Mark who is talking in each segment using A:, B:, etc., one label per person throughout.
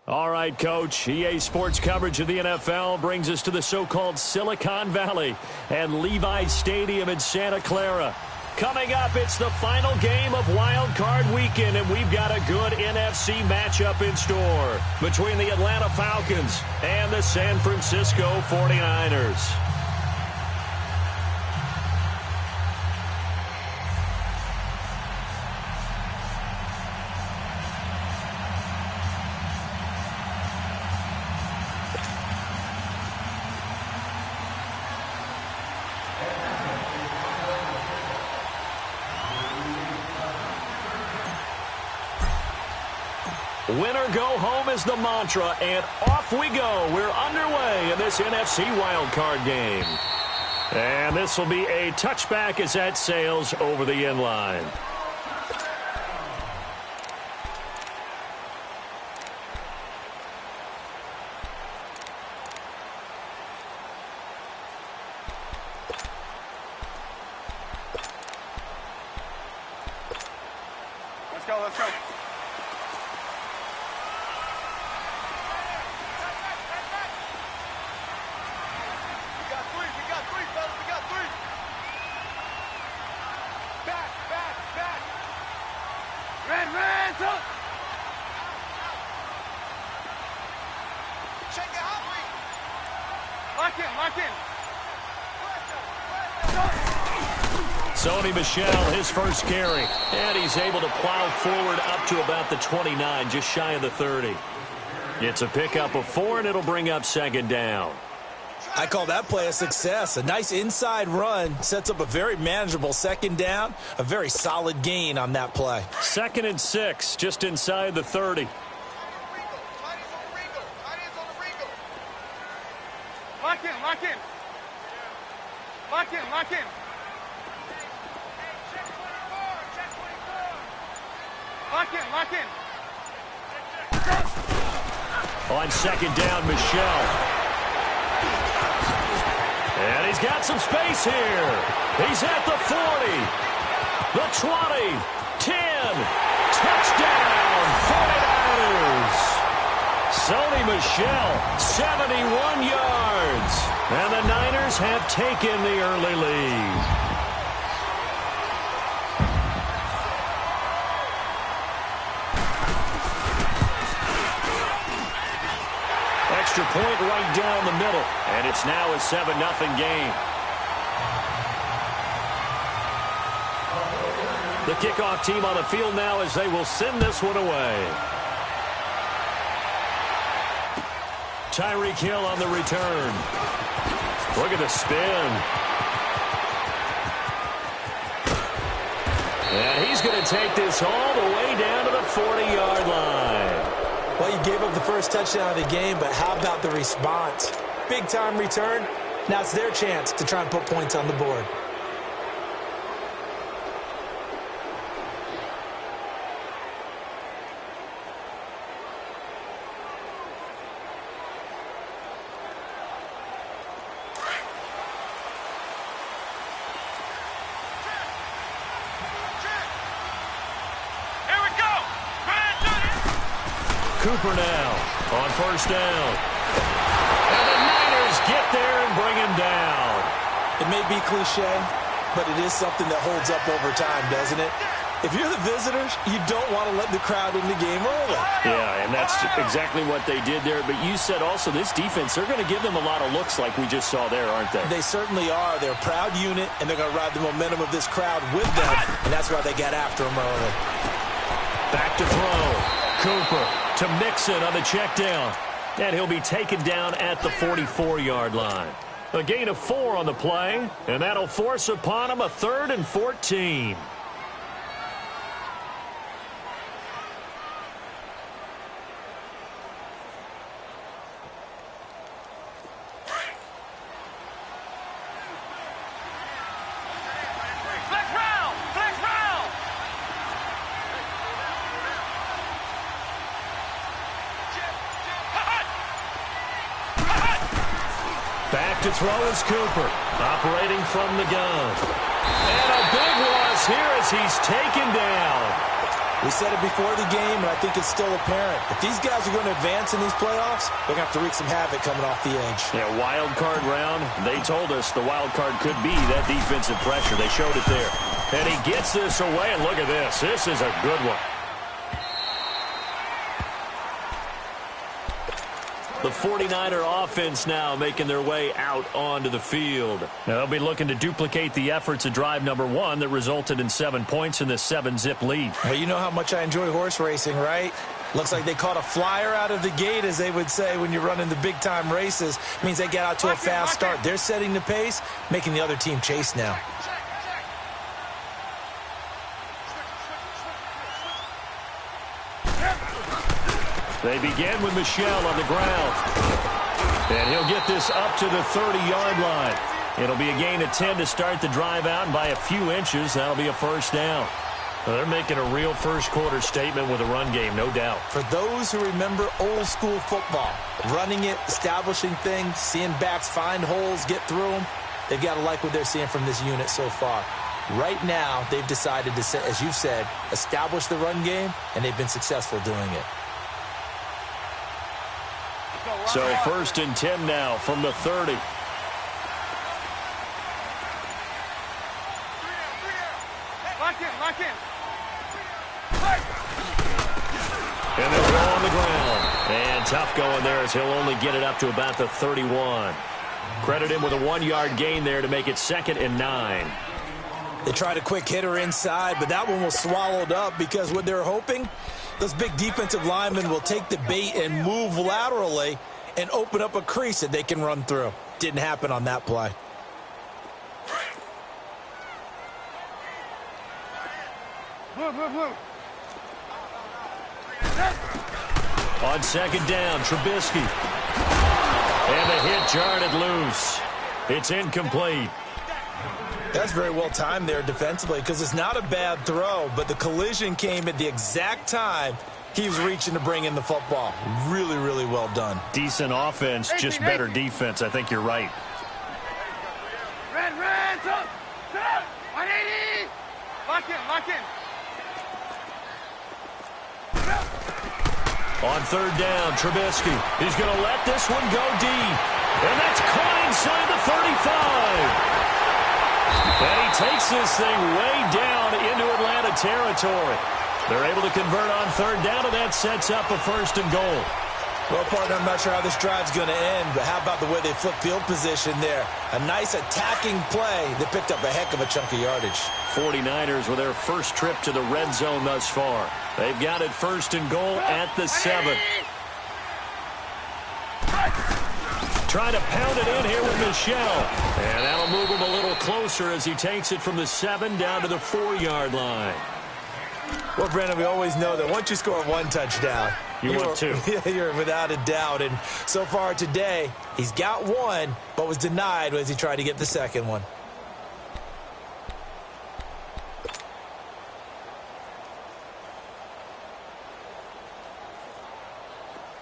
A: All right, Coach. EA Sports coverage of the NFL brings us to the so-called Silicon Valley and Levi's Stadium in Santa Clara. Coming up, it's the final game of Wild Card Weekend, and we've got a good NFC matchup in store between the Atlanta Falcons and the San Francisco 49ers. Winner go home is the mantra, and off we go. We're underway in this NFC wildcard game. And this will be a touchback as that sails over the end line.
B: Let's go, let's go.
A: Sony Michel, his first carry, and he's able to plow forward up to about the 29, just shy of the 30. It's a pickup of 4, and it'll bring up second down.
C: I call that play a success. A nice inside run sets up a very manageable second down, a very solid gain on that play.
A: 2nd and 6, just inside the 30.
B: Lock in, lock in. Lock in, lock in. Lock in, lock in.
A: On second down, Michel. And he's got some space here. He's at the 40, the 20, 10. Touchdown, 49ers. Sony Michel, 71 yards. And the Niners have taken the early lead. Extra point right down the middle, and it's now a 7-0 game. The kickoff team on the field now as they will send this one away. Tyreek Hill on the return. Look at the spin. And he's going to take this all the way down to the 40-yard line.
C: Well, you gave up the first touchdown of the game, but how about the response? Big-time return. Now it's their chance to try and put points on the board.
A: Cooper now on first down. And the Niners get there and bring him down.
C: It may be cliche, but it is something that holds up over time, doesn't it? If you're the visitors, you don't want to let the crowd in the game early.
A: Yeah, and that's exactly what they did there. But you said also this defense, they're going to give them a lot of looks like we just saw there, aren't they?
C: They certainly are. They're a proud unit, and they're going to ride the momentum of this crowd with them, and that's why they got after them early.
A: Back to throw. Cooper to Mixon on the check down. And he'll be taken down at the 44-yard line. A gain of 4 on the play, and that'll force upon him a 3rd and 14. Back to throw is Cooper, operating from the gun. And a big loss here as he's taken down.
C: We said it before the game, and I think it's still apparent. If these guys are going to advance in these playoffs, they're going to have to wreak some havoc coming off the edge.
A: Yeah, wild card round. They told us the wild card could be that defensive pressure. They showed it there. And he gets this away, and look at this. This is a good one. The 49er offense now making their way out onto the field. Now they'll be looking to duplicate the efforts of drive number 1 that resulted in 7 points in the 7-zip lead.
C: Well, you know how much I enjoy horse racing, right? Looks like they caught a flyer out of the gate, as they would say when you're running the big-time races. It means they get out to a fast start. They're setting the pace, making the other team chase now.
A: They begin with Michel on the ground. And he'll get this up to the 30-yard line. It'll be a gain of 10 to start the drive out, and by a few inches, that'll be a first down. Well, they're making a real first-quarter statement with a run game, no doubt.
C: For those who remember old-school football, running it, establishing things, seeing backs find holes, get through them, they've got to like what they're seeing from this unit so far. Right now, they've decided to, as you've said, establish the run game, and they've been successful doing it.
A: So 1st and 10 now from the 30.
B: Lock in.
A: And they'll go on the ground. And tough going there as he'll only get it up to about the 31. Credit him with a 1-yard gain there to make it 2nd and 9.
C: They tried a quick hitter inside, but that one was swallowed up because what they're hoping, those big defensive linemen will take the bait and move laterally and open up a crease that they can run through. Didn't happen on that play.
B: Move.
A: On 2nd down, Trubisky. And the hit jarred it loose. It's incomplete.
C: That's very well timed there defensively because it's not a bad throw, but the collision came at the exact time he was reaching to bring in the football. Really, really well done.
A: Decent offense, just better defense. I think you're right.
B: Red, up. 180. Lock in.
A: On 3rd down, Trubisky. He's going to let this one go deep. And that's caught inside the 35. And he takes this thing way down into Atlanta territory. They're able to convert on 3rd down, and that sets up a 1st and goal.
C: Well, partner, I'm not sure how this drive's going to end, but how about the way they flip field position there? A nice attacking play that picked up a heck of a chunk of yardage.
A: 49ers with their first trip to the red zone thus far. They've got it 1st and goal at the 7. Trying to pound it in here with Michel. And that'll move him a little closer as he takes it from the 7 down to the 4-yard line.
C: Well, Brandon, we always know that once you score 1 touchdown,
A: you're 2.
C: You're without a doubt. And so far today, he's got 1, but was denied as he tried to get the 2nd one.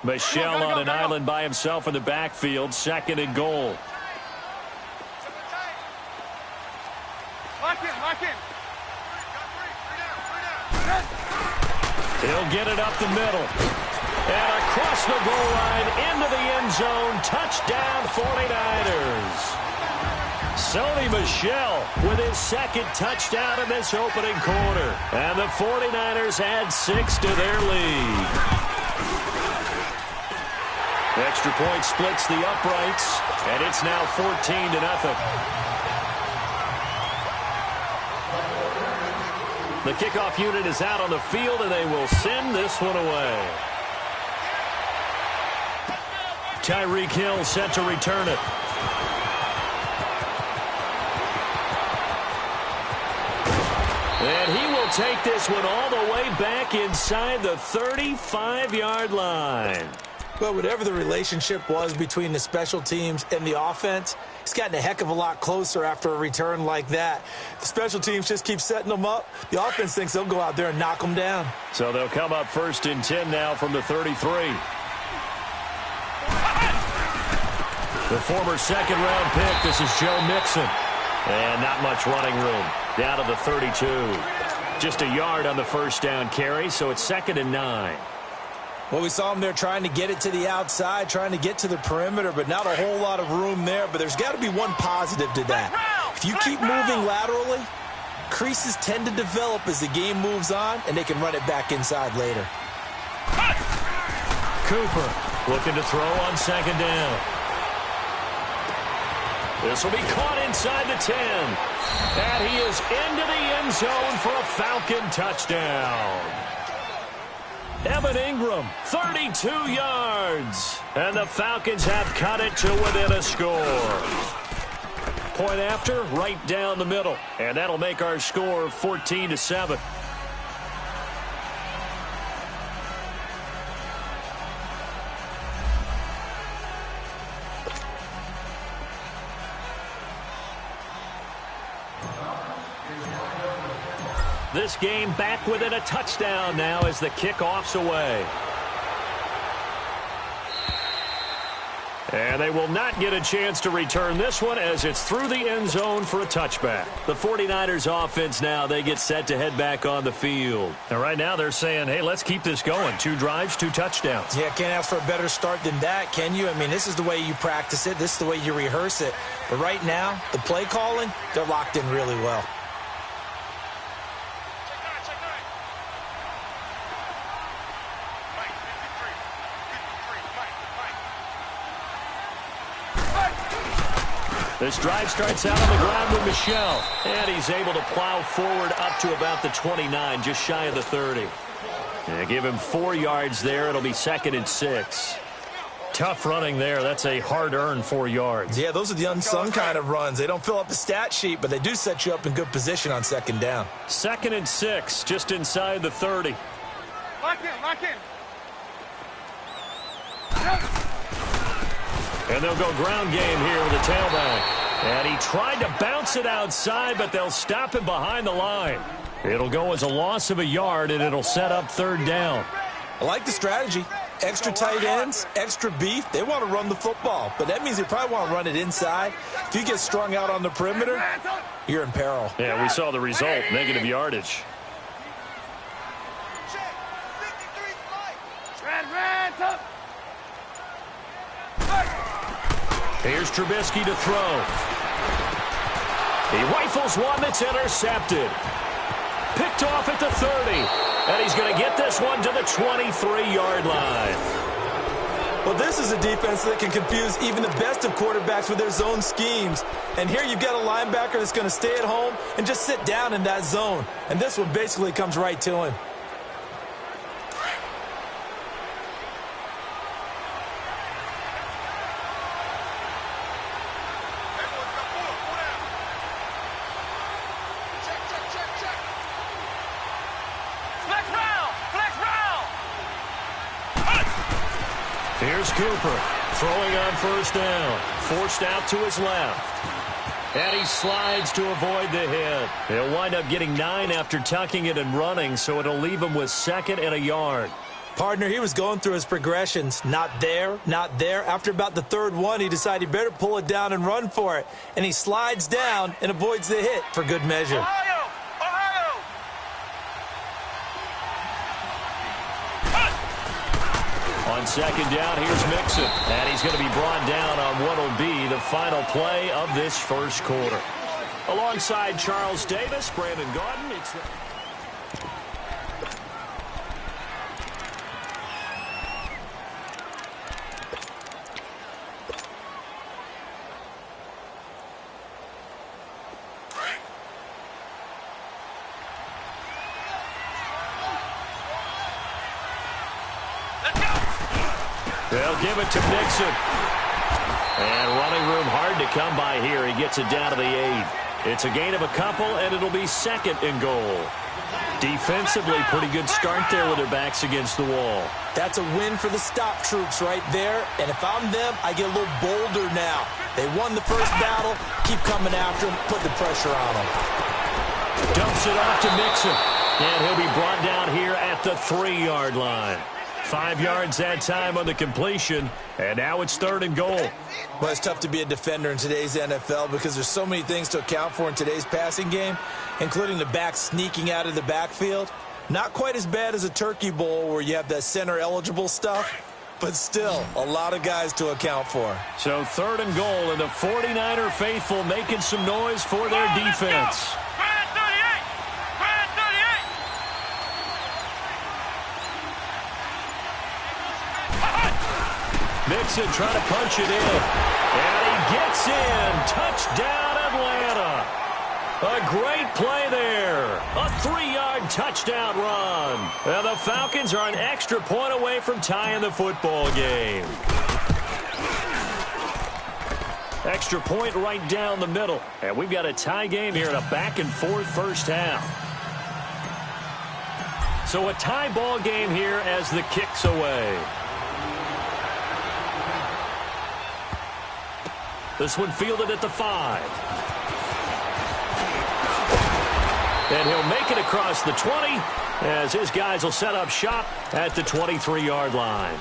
A: Michel on an island by himself in the backfield, 2nd and goal.
B: Lock in.
A: He'll get it up the middle. And across the goal line into the end zone. Touchdown 49ers. Sony Michel with his 2nd touchdown in this opening quarter. And the 49ers add 6 to their lead. Extra point splits the uprights, and it's now 14-0. The kickoff unit is out on the field, and they will send this one away. Tyreek Hill set to return it. And he will take this one all the way back inside the 35-yard line.
C: Well, whatever the relationship was between the special teams and the offense, it's gotten a heck of a lot closer after a return like that. The special teams just keep setting them up. The offense thinks they'll go out there and knock them down.
A: So they'll come up 1st and 10 now from the 33. The former 2nd-round pick, this is Joe Mixon. And not much running room. Down to the 32. Just a yard on the first down carry, so it's 2nd and 9.
C: Well, we saw him there trying to get it to the outside, trying to get to the perimeter, but not a whole lot of room there. But there's got to be one positive to that. If you keep moving laterally, creases tend to develop as the game moves on, and they can run it back inside later.
A: Cooper looking to throw on 2nd down. This will be caught inside the 10. And he is into the end zone for a Falcon touchdown. Evan Ingram, 32 yards. And the Falcons have cut it to within a score. Point after, right down the middle. And that'll make our score 14-7. This game back within a touchdown now as the kickoff's away. And they will not get a chance to return this one as it's through the end zone for a touchback. The 49ers offense now, they get set to head back on the field. And right now they're saying, hey, let's keep this going. 2 drives, 2 touchdowns.
C: Yeah, can't ask for a better start than that, can you? I mean, this is the way you practice it. This is the way you rehearse it. But right now, the play calling, they're locked in really well.
A: This drive starts out on the ground with Michel. And he's able to plow forward up to about the 29, just shy of the 30. And give him 4 yards there. It'll be 2nd and 6. Tough running there. That's a hard-earned 4 yards.
C: Yeah, those are the unsung kind of runs. They don't fill up the stat sheet, but they do set you up in good position on 2nd down.
A: 2nd and 6, just inside the 30.
B: Lock in, lock in.
A: And they'll go ground game here with the tailback. And he tried to bounce it outside, but they'll stop him behind the line. It'll go as a loss of a yard, and it'll set up 3rd down.
C: I like the strategy. Extra tight ends, extra beef. They want to run the football, but that means they probably want to run it inside. If you get strung out on the perimeter, you're in peril.
A: Yeah, we saw the result, negative yardage. Here's Trubisky to throw. He rifles one that's intercepted. Picked off at the 30. And he's going to get this one to the 23-yard line.
C: Well, this is a defense that can confuse even the best of quarterbacks with their zone schemes. And here you've got a linebacker that's going to stay at home and just sit down in that zone. And this one basically comes right to him.
A: Here's Cooper throwing on 1st down. Forced out to his left. And he slides to avoid the hit. He'll wind up getting 9 after tucking it and running, so it'll leave him with 2nd and a yard.
C: Partner, he was going through his progressions. Not there, not there. After about the 3rd one, he decided he better pull it down and run for it. And he slides down and avoids the hit for good measure.
A: On 2nd down, here's Mixon. And he's going to be brought down on what will be the final play of this 1st quarter. Alongside Charles Davis, Brandon Gordon, it's the... They'll give it to Mixon. And running room hard to come by here. He gets it down to the 8. It's a gain of a couple, and it'll be 2nd and goal. Defensively, pretty good start there with their backs against the wall.
C: That's a win for the stop troops right there. And if I'm them, I get a little bolder now. They won the first battle. Keep coming after them. Put the pressure on them.
A: Dumps it off to Mixon. And he'll be brought down here at the 3-yard line. 5 yards that time on the completion, and now it's 3rd and goal.
C: Well, it's tough to be a defender in today's NFL because there's so many things to account for in today's passing game, including the back sneaking out of the backfield. Not quite as bad as a turkey bowl where you have that center-eligible stuff, but still a lot of guys to account for.
A: So 3rd and goal, and the 49er faithful making some noise for their defense. Mixon trying to punch it in. And he gets in. Touchdown, Atlanta. A great play there. A 3-yard touchdown run. And the Falcons are an extra point away from tying the football game. Extra point right down the middle. And we've got a tie game here in a back-and-forth first half. So a tie ball game here as the kick's away. This one fielded at the 5. And he'll make it across the 20 as his guys will set up shop at the 23-yard line.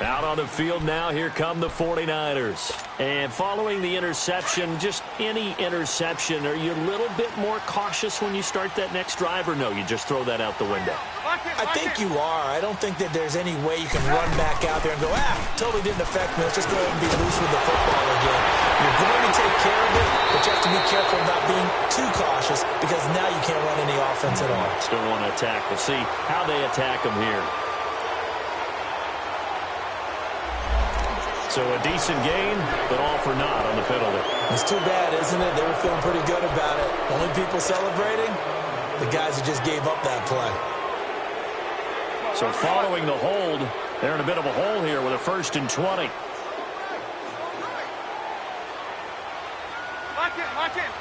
A: Out on the field now, here come the 49ers. And following the interception, just any interception, are you a little bit more cautious when you start that next drive, or no, you just throw that out the window?
C: I think you are. I don't think that there's any way you can run back out there and go, totally didn't affect me. Let's just go ahead and be loose with the football again. You're going to take care of it, but you have to be careful about being too cautious because now you can't run any offense at all.
A: Still want to attack. We'll see how they attack them here. So a decent gain, but all for naught on the penalty.
C: It's too bad, isn't it? They were feeling pretty good about it. Only people celebrating, the guys who just gave up that play.
A: So following the hold, they're in a bit of a hole here with a 1st and 20.
B: Lock in.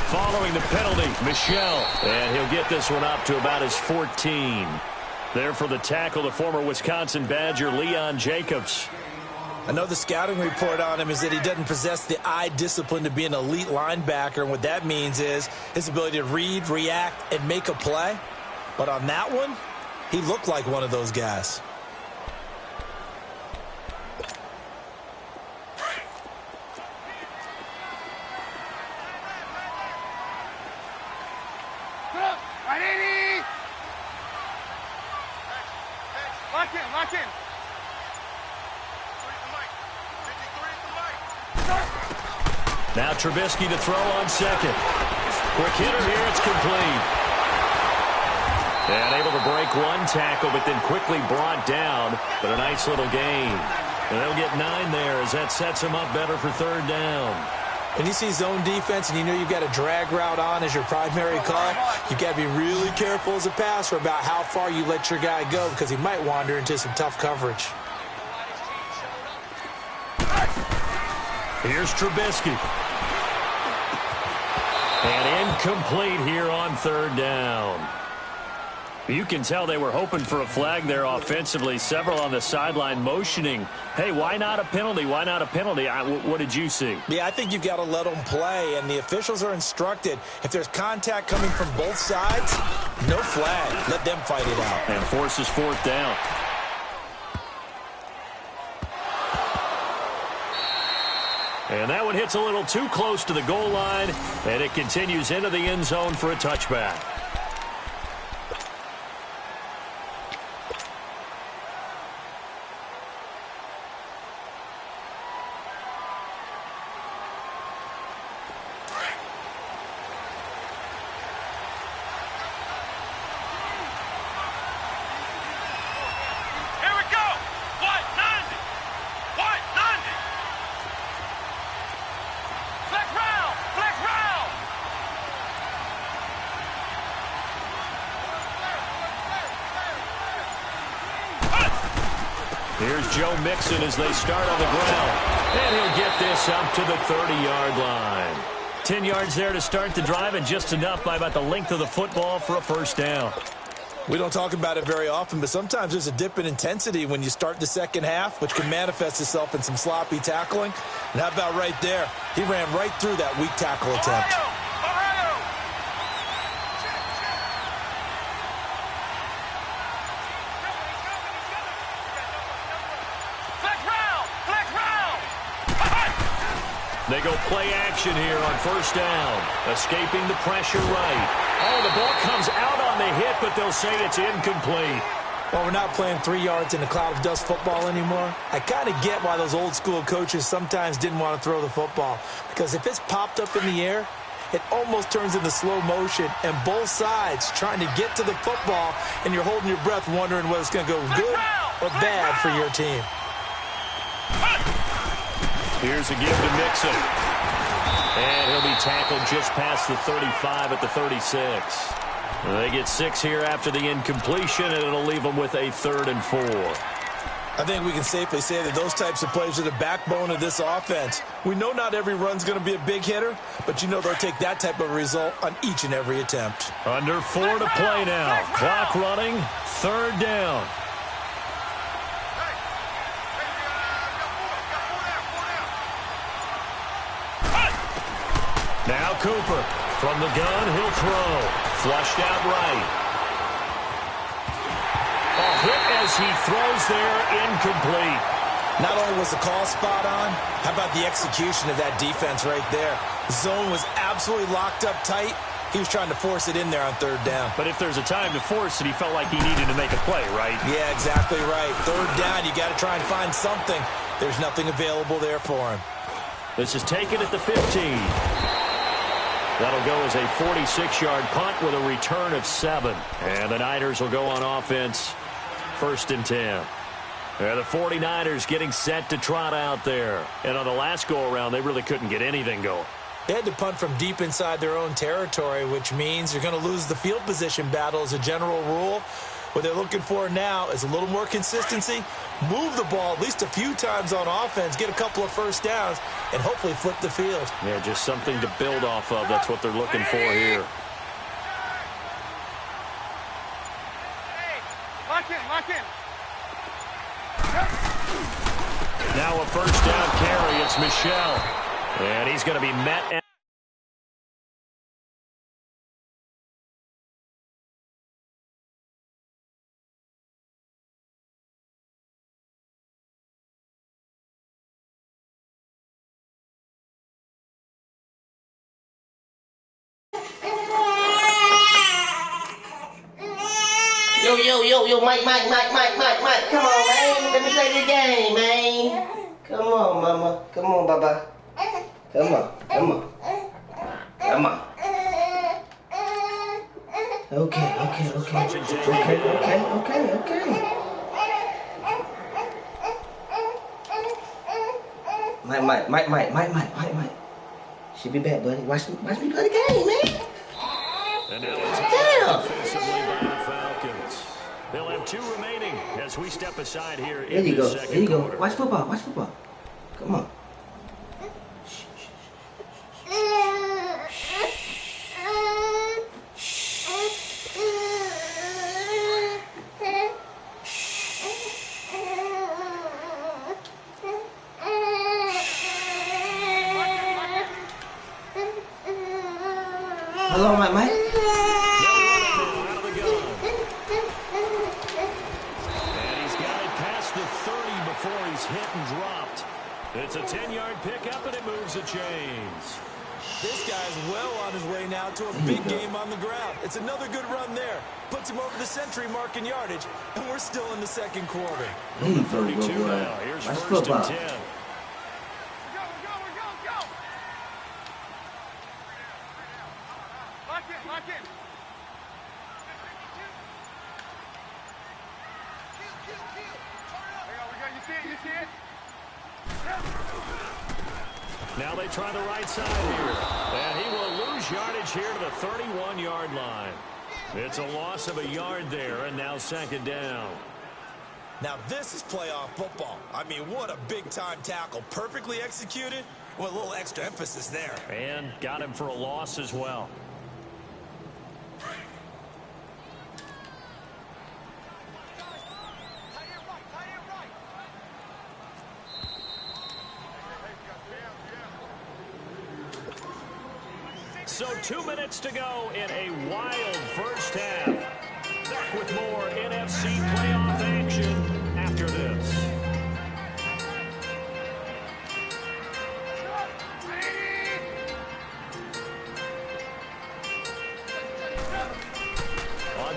A: Following the penalty, Michel. And he'll get this one up to about his 14. There for the tackle, the former Wisconsin Badger, Leon Jacobs.
C: I know the scouting report on him is that he doesn't possess the eye discipline to be an elite linebacker. And what that means is his ability to read, react, and make a play. But on that one, he looked like one of those guys.
B: Lock in.
A: Now Trubisky to throw on 2nd. Quick hitter here, it's complete. And able to break one tackle, but then quickly brought down. But a nice little gain. And they'll get 9 there as that sets him up better for 3rd down.
C: When you see zone defense and you know you've got a drag route on as your primary call, you've got to be really careful as a passer about how far you let your guy go because he might wander into some tough coverage.
A: Here's Trubisky. And incomplete here on 3rd down. You can tell they were hoping for a flag there offensively. Several on the sideline motioning, hey, why not a penalty? Why not a penalty? What did you see?
C: Yeah, I think you've got to let them play, and the officials are instructed. If there's contact coming from both sides, no flag. Let them fight it out.
A: And forces 4th down. And that one hits a little too close to the goal line, and it continues into the end zone for a touchback. Here's Joe Mixon as they start on the ground. And he'll get this up to the 30-yard line. 10 yards there to start the drive, and just enough by about the length of the football for a 1st down.
C: We don't talk about it very often, but sometimes there's a dip in intensity when you start the second half, which can manifest itself in some sloppy tackling. And how about right there? He ran right through that weak tackle attempt.
A: They go play action here on first down. Escaping the pressure right. Oh, the ball comes out on the hit, but they'll say it's incomplete.
C: Well, we're not playing 3 yards in a cloud of dust football anymore. I kind of get why those old school coaches sometimes didn't want to throw the football. Because if it's popped up in the air, it almost turns into slow motion, and both sides trying to get to the football, and you're holding your breath wondering whether it's going to go good or bad for your team.
A: Here's a give to Mixon. And he'll be tackled just past the 35 at the 36. They get 6 here after the incompletion, and it'll leave them with a 3rd and 4.
C: I think we can safely say that those types of plays are the backbone of this offense. We know not every run's going to be a big hitter, but you know they'll take that type of result on each and every attempt.
A: Under 4 to play now. Clock running. 3rd down. Now Cooper. From the gun, he'll throw. Flushed out right. A hit as he throws there, incomplete.
C: Not only was the call spot on, how about the execution of that defense right there? The zone was absolutely locked up tight. He was trying to force it in there on 3rd down.
A: But if there's a time to force it, he felt like he needed to make a play, right?
C: Yeah, exactly right. 3rd down, you got to try and find something. There's nothing available there for him.
A: This is taken at the 15. That'll go as a 46-yard punt with a return of 7. And the Niners will go on offense, 1st and 10. The 49ers getting set to trot out there. And on the last go-around, they really couldn't get anything going.
C: They had to punt from deep inside their own territory, which means you're going to lose the field position battle as a general rule. What they're looking for now is a little more consistency, move the ball at least a few times on offense, get a couple of first downs, and hopefully flip the field.
A: Yeah, just something to build off of. That's what they're looking for here.
B: Lock in, lock in.
A: Now a first down carry. It's Michel. And he's going to be met.
D: Yo, Mike. Come on, man. Let me play the game, man. Come on, mama. Come on, baba. Come on. Okay. Mike. Should be back, buddy. Watch me play the game, man.
A: And now it's defensively by the Falcons. They'll have 2 remaining as we step aside here in the second quarter.
D: There you go. Watch football. Come on. Hello, Mike.
A: Hit and dropped. It's a 10-yard pickup, and it moves the chains.
C: This guy's well on his way now to a big game on the ground. It's another good run there. Puts him over the century mark in yardage, and we're still in the second quarter.
A: 32 now. Here's first and 10.
B: Go. Lock in. You see it?
A: Now they try the right side here. And he will lose yardage here to the 31-yard line. It's a loss of a yard there, and now 2nd down.
C: Now this is playoff football. I mean, what a big-time tackle. Perfectly executed with a little extra emphasis there.
A: And got him for a loss as well. So 2 minutes to go in a wild first half. Back with more NFC playoff action after this.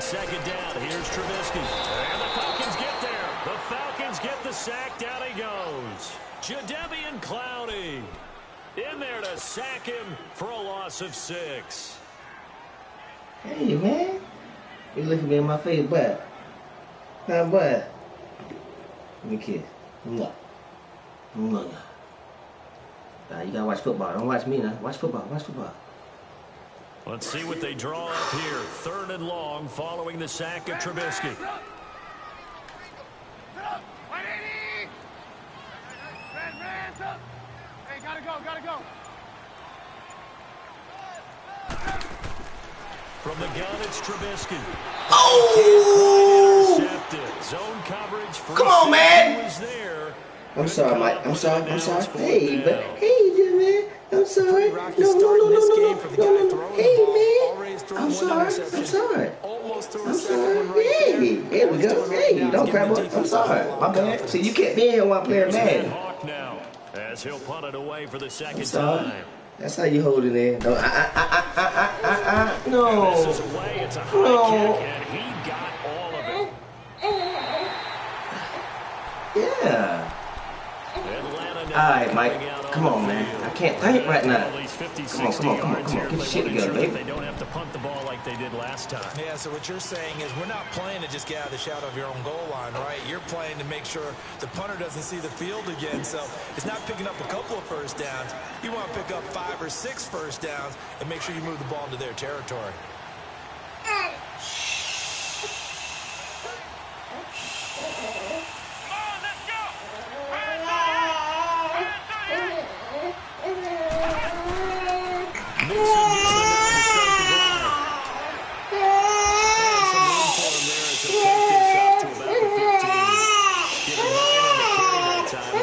A: second down. Here's Trubisky. And the Falcons get there. The Falcons get the sack. Down he goes. Jadeveon Clowney in there to sack him for a loss of 6.
D: Hey, man. You looking me in my face, bud. Huh, bud? Give me a kiss. Mwah. Mwah. You gotta watch football. Don't watch me now. Watch football. Watch football.
A: Let's see what they draw up here. 3rd and long following the sack of Trubisky.
B: Hey, gotta go.
A: From the gun, it's Trubisky.
D: Oh!
A: Intercepted. Zone coverage.
D: Come on, man.
A: Was there.
D: I'm sorry, Mike. I'm sorry. Hey, man. I'm sorry. No. Hey, man. I'm sorry. Hey, here we go. Hey, don't grab up. I'm sorry. My bad. See, you can't be in here while I'm playing Madden.
A: Hawk now, as he'll punt it away for the second
D: Sorry.
A: time.
D: That's how you hold it in. No. No.
A: This is away. It's a high kick, and he got all of it.
D: Yeah.
A: Atlanta
D: All right, Mike. Come on, man. I can't think right now. Come on. Get your shit together, baby.
A: They don't have to punt the ball like they did last time.
C: Yeah, so what you're saying is we're not playing to just get out of the shadow of your own goal line, right? You're playing to make sure the punter doesn't see the field again. So it's not picking up a couple of first downs. You want to pick up 5 or 6 first downs and make sure you move the ball into their territory.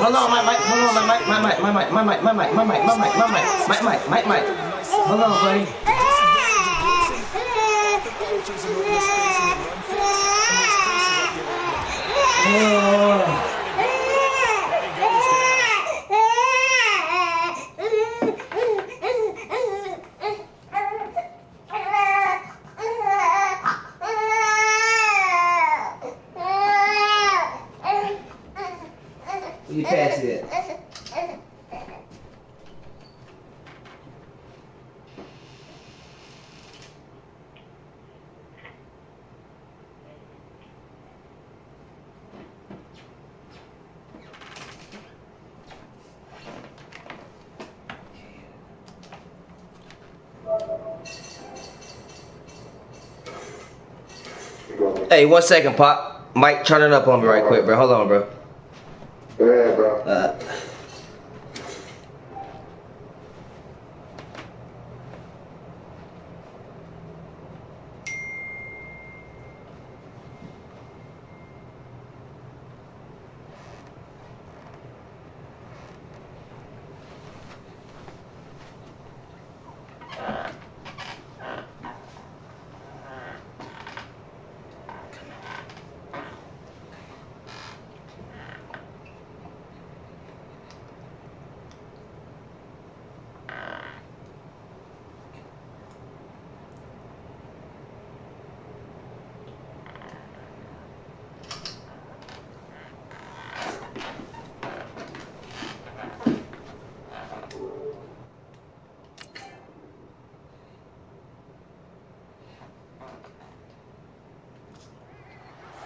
D: Hold on, Mike. Hold on, Mike. Hold on, buddy. You pass it. Hey, 1 second, Pop. Mike, turn it up on me right quick, bro. Hold on, bro.
E: Yeah, bro.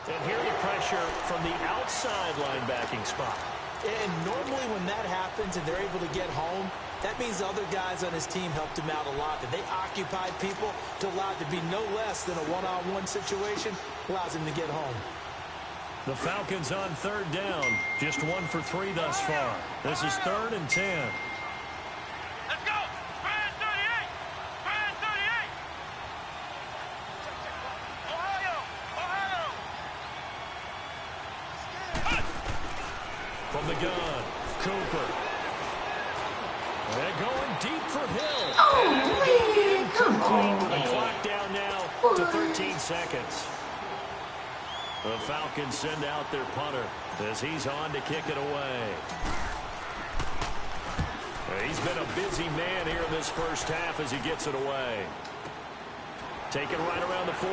A: And here the pressure from the outside linebacking spot.
C: And normally when that happens and they're able to get home, that means the other guys on his team helped him out a lot. That they occupied people to allow it to be no less than a one-on-one situation, allows him to get home.
A: The Falcons on 3rd down. Just 1 for 3 thus far. This is 3rd and 10.
B: Let's go! Brand 38! Brand 38! Ohio!
A: From the gun, Cooper. They're going deep for Hill.
D: Oh, man. Come on,
A: The
D: man.
A: clock down now to 13 seconds. The Falcons send out their punter as he's on to kick it away. He's been a busy man here in this first half as he gets it away. Taken right around the 44.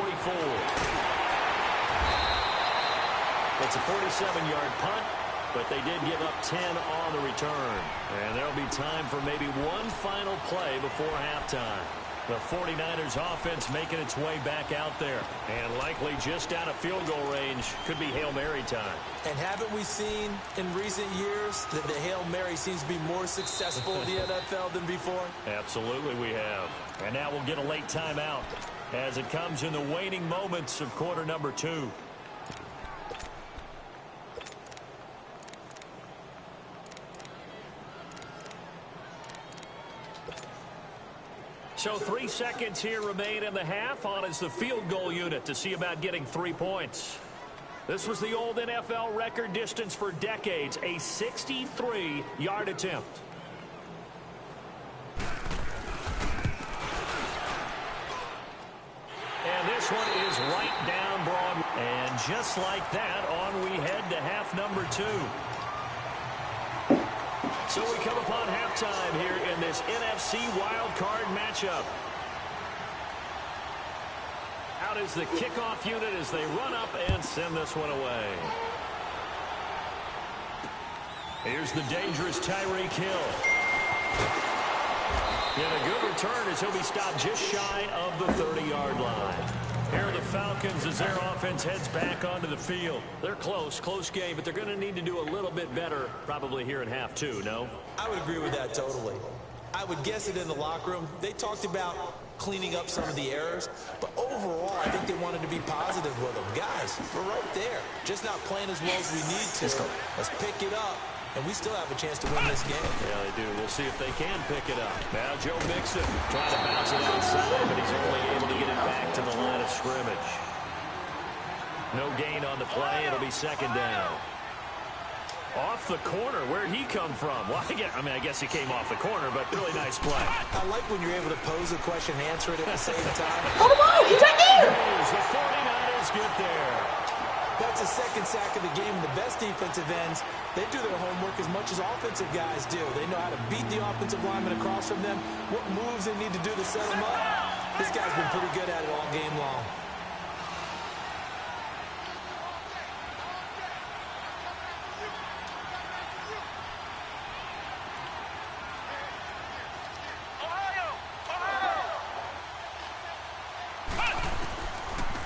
A: It's a 47-yard punt, but they did give up 10 on the return. And there'll be time for maybe one final play before halftime. The 49ers offense making its way back out there. And likely just out of field goal range. Could be Hail Mary time.
C: And haven't we seen in recent years that the Hail Mary seems to be more successful in the NFL than before?
A: Absolutely we have. And now we'll get a late timeout as it comes in the waning moments of quarter number 2. So 3 seconds here remain in the half. On is the field goal unit to see about getting 3 points. This was the old NFL record distance for decades, a 63-yard attempt. And this one is right down Broadway. And just like that, on we head to half number 2. So we come upon halftime here in this NFC wildcard matchup. Out is the kickoff unit as they run up and send this one away. Here's the dangerous Tyreek Hill. And a good return as he'll be stopped just shy of the 30-yard line. Here are the Falcons as their offense heads back onto the field. They're close game, but they're going to need to do a little bit better probably here in half 2, no?
C: I would agree with that totally. I would guess it in the locker room. They talked about cleaning up some of the errors, but overall, I think they wanted to be positive with them. Guys, we're right there. Just not playing as well as we need to. Let's pick it up. And we still have a chance to win this game.
A: Yeah, they do. We'll see if they can pick it up. Now Joe Mixon trying to bounce it outside, but he's only able to get it back to the line of scrimmage. No gain on the play. It'll be second down. Off the corner. Where'd he come from? Well, I guess he came off the corner, but really nice play.
C: I like when you're able to pose a question and answer it at the same time.
F: Hold on, he's right there.
A: The 49ers get there.
C: That's a second sack of the game. The best defensive ends, they do their homework as much as offensive guys do. They know how to beat the offensive lineman across from them, what moves they need to do to set them up. This guy's been pretty good at it all game long.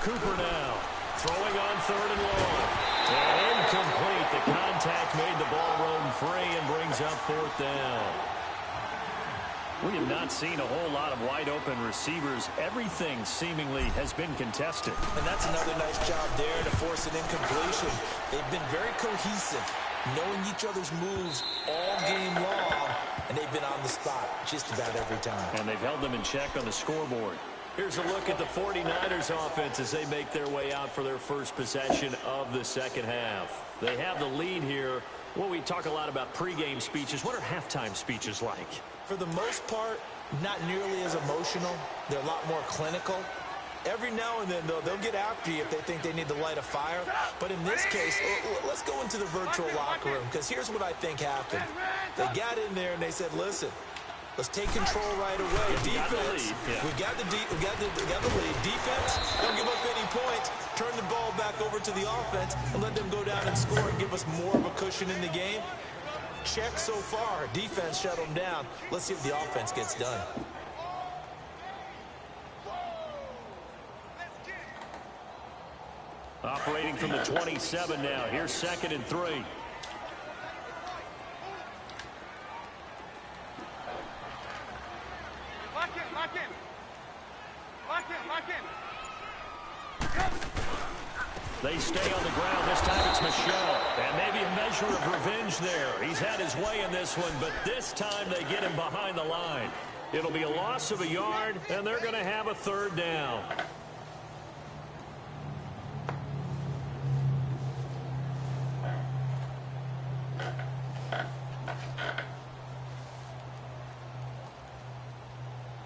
A: Cooper now. Throwing on 3rd and long. And incomplete. The contact made the ball roam free and brings up 4th down. We have not seen a whole lot of wide-open receivers. Everything seemingly has been contested.
C: And that's another nice job there to force an incompletion. They've been very cohesive, knowing each other's moves all game long, and they've been on the spot just about every time.
A: And they've held them in check on the scoreboard. Here's a look at the 49ers offense as they make their way out for their first possession of the second half. They have the lead here. Well, we talk a lot about pregame speeches. What are halftime speeches like?
C: For the most part, not nearly as emotional. They're a lot more clinical. Every now and then, though, they'll get after you if they think they need to light a fire. But in this case, let's go into the virtual locker room, because here's what I think happened. They got in there and they said, listen, let's take control right away. Defense, we got the lead. Defense, don't give up any points. Turn the ball back over to the offense and let them go down and score and give us more of a cushion in the game. Check so far. Defense shut them down. Let's see if the offense gets done.
A: Operating from the 27 now. Here's 2nd and 3.
B: Lock in, lock in. Lock in, lock in.
A: They stay on the ground. This time it's Michelle. And maybe a measure of revenge there. He's had his way in this one, but this time they get him behind the line. It'll be a loss of a yard, and they're going to have a 3rd down.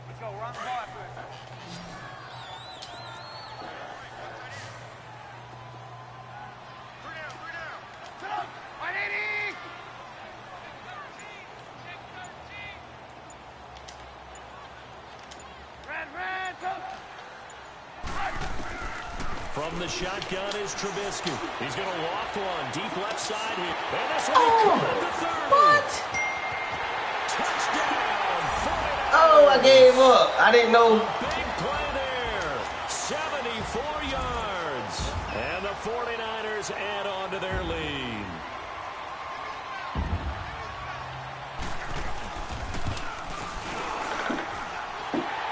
B: Let's go, run the ball after this.
A: From the shotgun is Trubisky. He's going to loft one deep left side here. And this will be caught at the 30.
D: What?
A: Touchdown. 49ers.
D: Oh, I gave up. I didn't know.
A: Big play there. 74 yards. And the 49ers add on to their lead.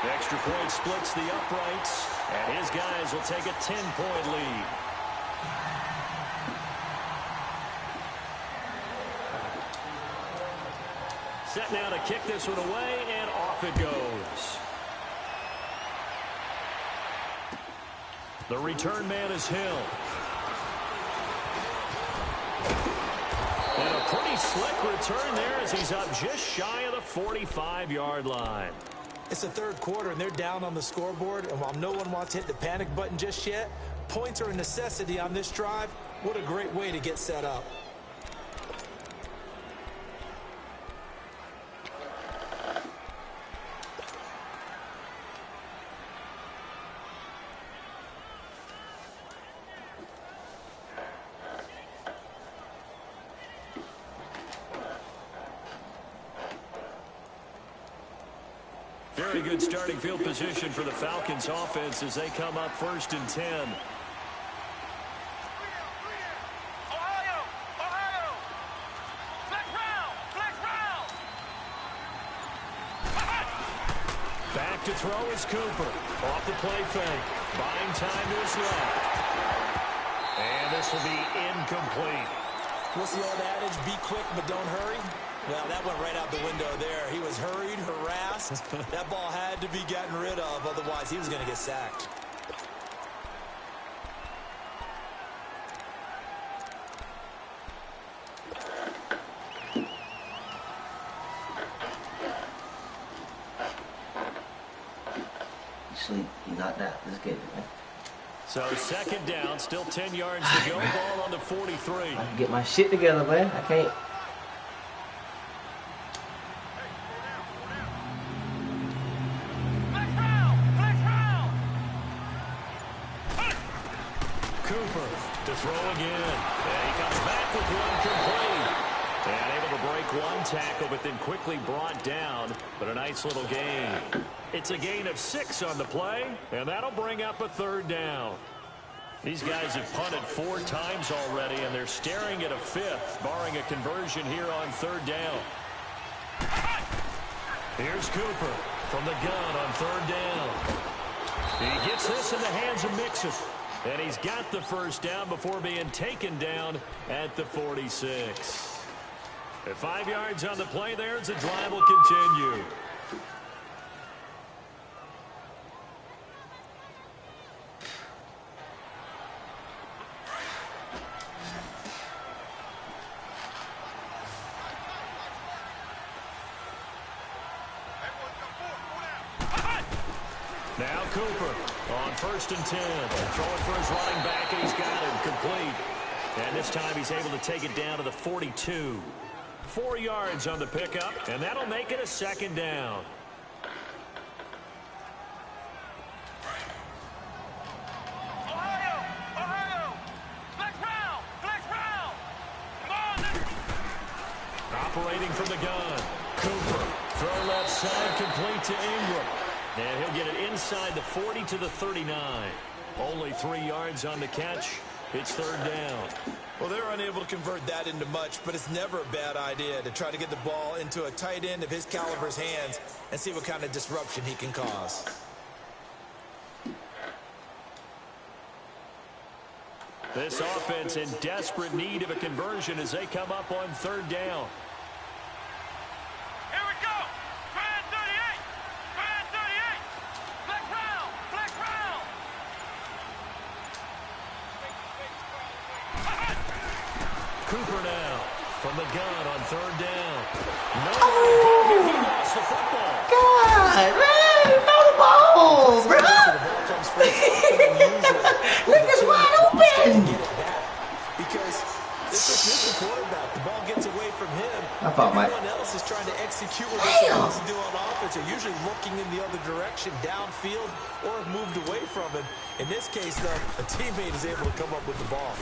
A: Extra point splits the uprights, and his guys will take a 10-point lead. Set now to kick this one away, and off it goes. The return man is Hill. And a pretty slick return there as he's up just shy of the 45-yard line.
C: It's the third quarter, and they're down on the scoreboard. And while no one wants to hit the panic button just yet, points are a necessity on this drive. What a great way to get set up.
A: Very good starting field position for the Falcons offense as they come up 1st and 10.
B: Ohio! Flex round!
A: Back to throw is Cooper. Off the play fake. Buying time to his left. And this will be incomplete.
C: What's the old adage? Be quick, but don't hurry. Well, that went right out the window there. He was hurried, harassed. That ball had to be gotten rid of, otherwise he was going to get sacked.
D: Sleep. He knocked out. Let's get it, man.
A: So 2nd down, still 10 yards to go. Ball on the 43.
D: I can get my shit together, man. I can't.
A: Cooper to throw again. And he comes back with one complete. And able to break one tackle, but then quickly brought down. But a nice little gain. It's a gain of 6 on the play, and that'll bring up a 3rd down. These guys have punted 4 times already, and they're staring at a 5th, barring a conversion here on 3rd down. Here's Cooper from the gun on 3rd down. He gets this in the hands of Mixon. And he's got the 1st down before being taken down at the 46. At 5 yards on the play there, as the drive will continue. Now Cooper on 1st and 10. Throwing for his running back, and he's got him complete. And this time he's able to take it down to the 42. 4 yards on the pickup, and that'll make it a 2nd down.
B: Ohio! Flex round! Come on!
A: Operating from the gun. Cooper, throw left side, complete to Ingram. And he'll get it inside the 40 to the 39. Only 3 yards on the catch. It's 3rd down.
C: Well, they're unable to convert that into much, but it's never a bad idea to try to get the ball into a tight end of his caliber's hands and see what kind of disruption he can cause.
A: This offense in desperate need of a conversion as they come up on 3rd down.
B: Here we go! Grand 38! Flex round!
A: Cooper now from the gun on 3rd down. No, he lost the football.
D: God, man, throw the ball, bro. Nigga's wide open.
C: Because this is the quarterback. The ball gets away from him.
D: I thought Mike.
C: Everyone else is trying to execute what they're supposed to do on offense. They're usually looking in the other direction, downfield, or have moved away from it. In this case, though, a teammate is able to come up with the ball.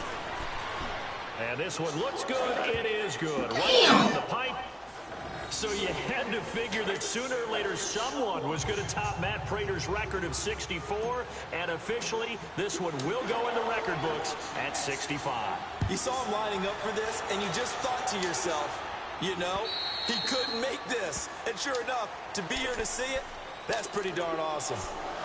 A: And this one looks good. It is good. Right down the pipe. So you had to figure that sooner or later someone was going to top Matt Prater's record of 64. And officially, this one will go in the record books at 65.
C: You saw him lining up for this, and you just thought to yourself, you know, he couldn't make this. And sure enough, to be here to see it, that's pretty darn awesome.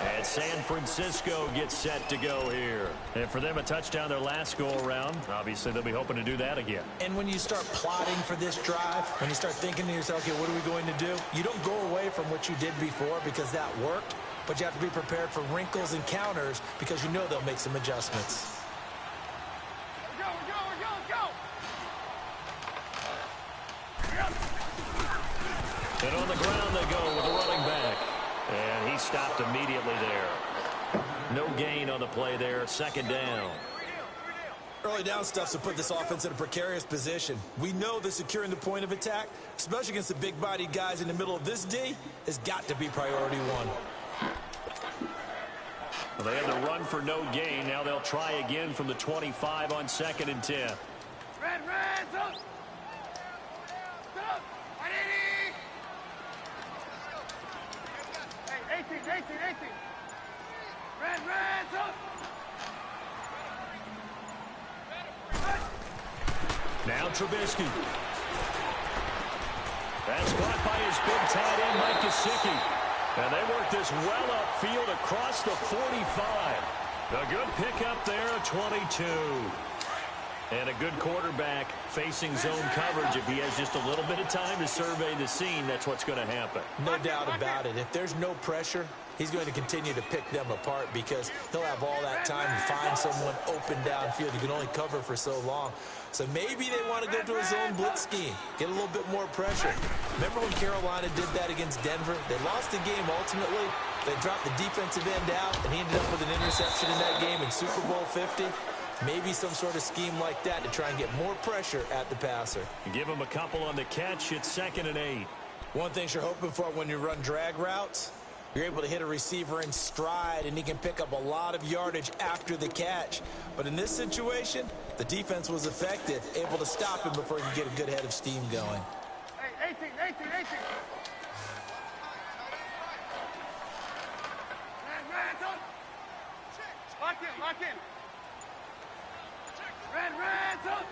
A: And San Francisco gets set to go here. And for them, a touchdown their last go-around. Obviously, they'll be hoping to do that again.
C: And when you start plotting for this drive, when you start thinking to yourself, okay, what are we going to do? You don't go away from what you did before because that worked, but you have to be prepared for wrinkles and counters because you know they'll make some adjustments.
B: Go, go, go, go!
A: And on the ground they go with the running back. And he stopped immediately there. No gain on the play there. Second down.
C: Early down stuff's to put this offense in a precarious position. We know that securing the point of attack, especially against the big-bodied guys in the middle of this D, has got to be priority one.
A: Well, they had the run for no gain. Now they'll try again from the 25 on 2nd and 10.
B: Red, up! Up! Hey, 18, 18, 18! Red, up!
A: Now Trubisky. That's caught by his big tight end, Mike Gesicki. And they work this well upfield across the 45. A good pickup there, a 22. And a good quarterback facing zone coverage. If he has just a little bit of time to survey the scene, that's what's going to happen.
C: No doubt about it. If there's no pressure, he's going to continue to pick them apart because he'll have all that time to find someone open downfield. He can only cover for so long. So maybe they want to go to a zone blitz scheme, get a little bit more pressure. Remember when Carolina did that against Denver? They lost the game ultimately. They dropped the defensive end out, and he ended up with an interception in that game in Super Bowl 50. Maybe some sort of scheme like that to try and get more pressure at the passer.
A: Give him a couple on the catch. It's 2nd and 8.
C: One thing you're hoping for when you run drag routes, you're able to hit a receiver in stride, and he can pick up a lot of yardage after the catch. But in this situation, the defense was effective, able to stop him before he could get a good head of steam going.
B: Hey, 18, 18, 18! Red, up! Lock in! Red, up!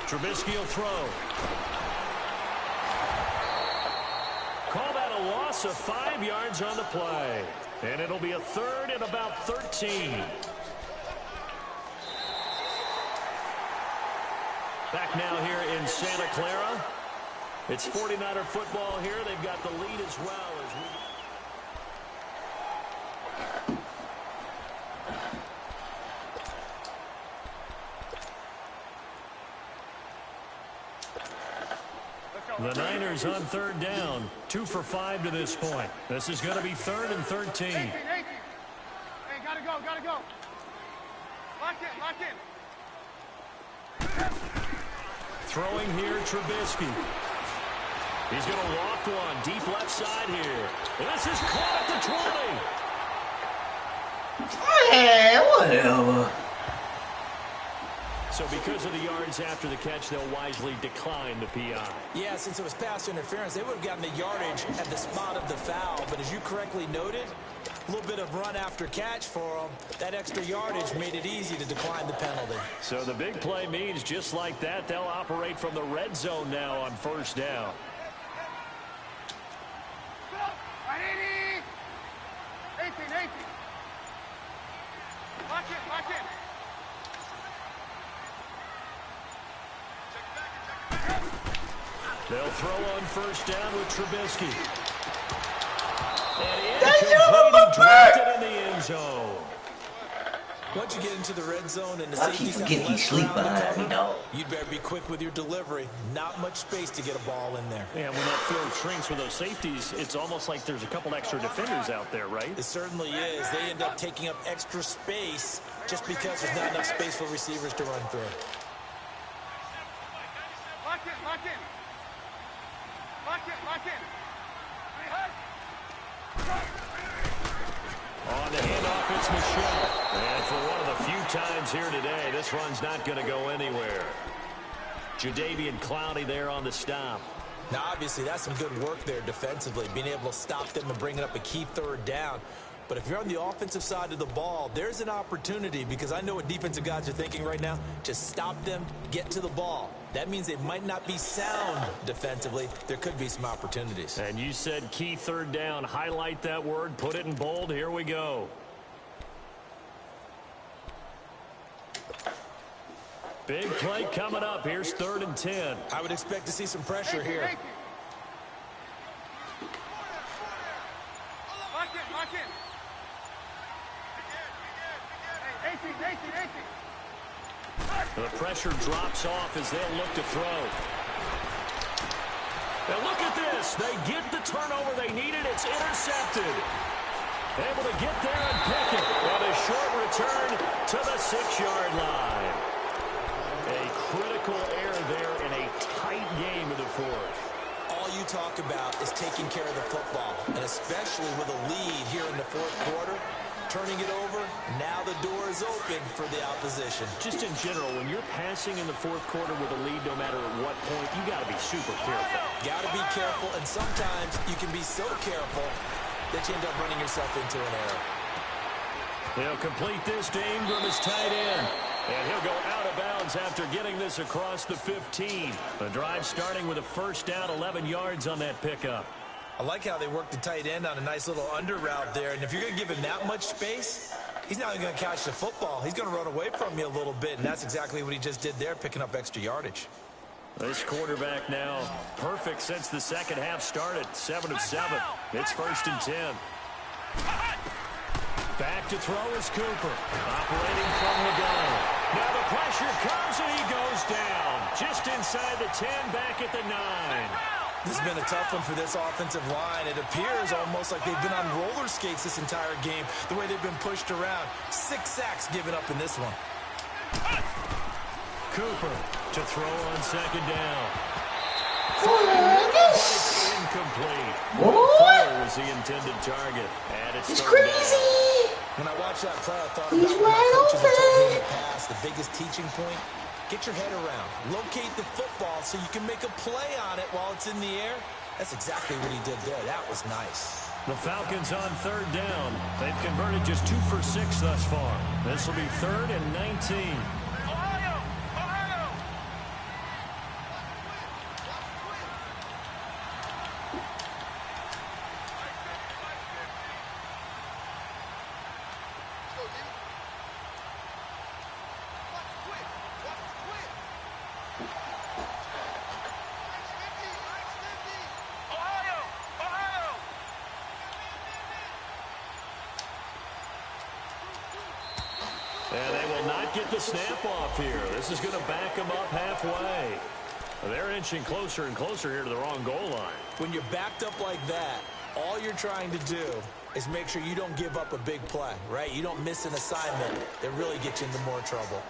A: Trubisky will throw. Call that a loss of 5 yards on the play. And it'll be a 3rd and about 13. Back now here in Santa Clara. It's 49er football here. They've got the lead as well as we... The Niners on 3rd down. 2 for 5 to this point. This is going to be 3rd and 13.
B: 18. Hey, gotta go. Lock in.
A: Throwing here, Trubisky. He's going to walk one deep left side here. This is caught at the 20.
D: Yeah, whatever.
A: So because of the yards after the catch, they'll wisely decline the PI.
C: Yeah, since it was pass interference, they would have gotten the yardage at the spot of the foul. But as you correctly noted, a little bit of run after catch for them. That extra yardage made it easy to decline the penalty.
A: So the big play means just like that, they'll operate from the red zone now on 1st down.
B: Right, 18. Lock in.
A: They'll throw on 1st down with Trubisky. And directed in the end zone.
C: Once you get into the red zone and the
D: I keep
C: safeties have
D: forgetting you
C: less
D: sleep
C: ground to
D: behind me,
C: cover,
D: dog.
C: you'd better be quick with your delivery. Not much space to get a ball in there.
A: And when that field shrinks with those safeties, it's almost like there's a couple extra defenders out there, right?
C: It certainly is. They end up taking up extra space just because there's not enough space for receivers to run through.
A: the handoff, it's Michelle. And for one of the few times here today, this run's not going to go anywhere. Jadeveon Clowney there on the stop.
C: Now, obviously, that's some good work there defensively, being able to stop them and bringing up a key third down. But if you're on the offensive side of the ball, there's an opportunity, because I know what defensive guys are thinking right now. Just stop them, get to the ball. That means they might not be sound defensively. There could be some opportunities.
A: And you said key third down. Highlight that word, put it in bold. Here we go. Big play coming up. Here's 3rd and 10.
C: I would expect to see some pressure here.
B: Lock in.
A: The pressure drops off as they'll look to throw. And look at this. They get the turnover they needed. It's intercepted. Able to get there and pick it. And a short return to the 6-yard line. A critical error there in a tight game in the 4th.
C: All you talk about is taking care of the football, and especially with a lead here in the 4th quarter. Turning it over, now the door is open for the opposition.
A: Just in general, when you're passing in the 4th quarter with a lead, no matter at what point, you got to be super careful.
C: Got to be careful, and sometimes you can be so careful that you end up running yourself into an error.
A: They'll complete this to Ingram as tight end. And he'll go out of bounds after getting this across the 15. The drive starting with a first down, 11 yards on that pickup.
C: I like how they work the tight end on a nice little under route there. And if you're going to give him that much space, he's not even going to catch the football. He's going to run away from you a little bit, and that's exactly what he just did there, picking up extra yardage.
A: This quarterback now perfect since the second half started. 7 of 7. It's 1st and 10. Back to throw is Cooper. Operating from the gun. Now the pressure comes and he goes down. Just inside the 10, back at the 9.
C: This has been a tough one for this offensive line. It appears almost like they've been on roller skates this entire game, the way they've been pushed around. 6 sacks given up in this one.
A: Cooper to throw on 2nd down.
D: It's
A: incomplete.
D: What?
A: Was the intended target. And it's
D: crazy.
C: When I watched that play, I thought
D: He's
C: about what my
D: wide
C: coaches have told me in
D: open.
C: the past. The biggest teaching point, get your head around. Locate the football so you can make a play on it while it's in the air. That's exactly what he did there. That was nice.
A: The Falcons on 3rd down. They've converted just 2 for 6 thus far. This will be 3rd and 19. And they will not get the snap off here. This is going to back them up halfway. They're inching closer and closer here to the wrong goal line.
C: When you're backed up like that, all you're trying to do is make sure you don't give up a big play, right? You don't miss an assignment that really gets you into more trouble.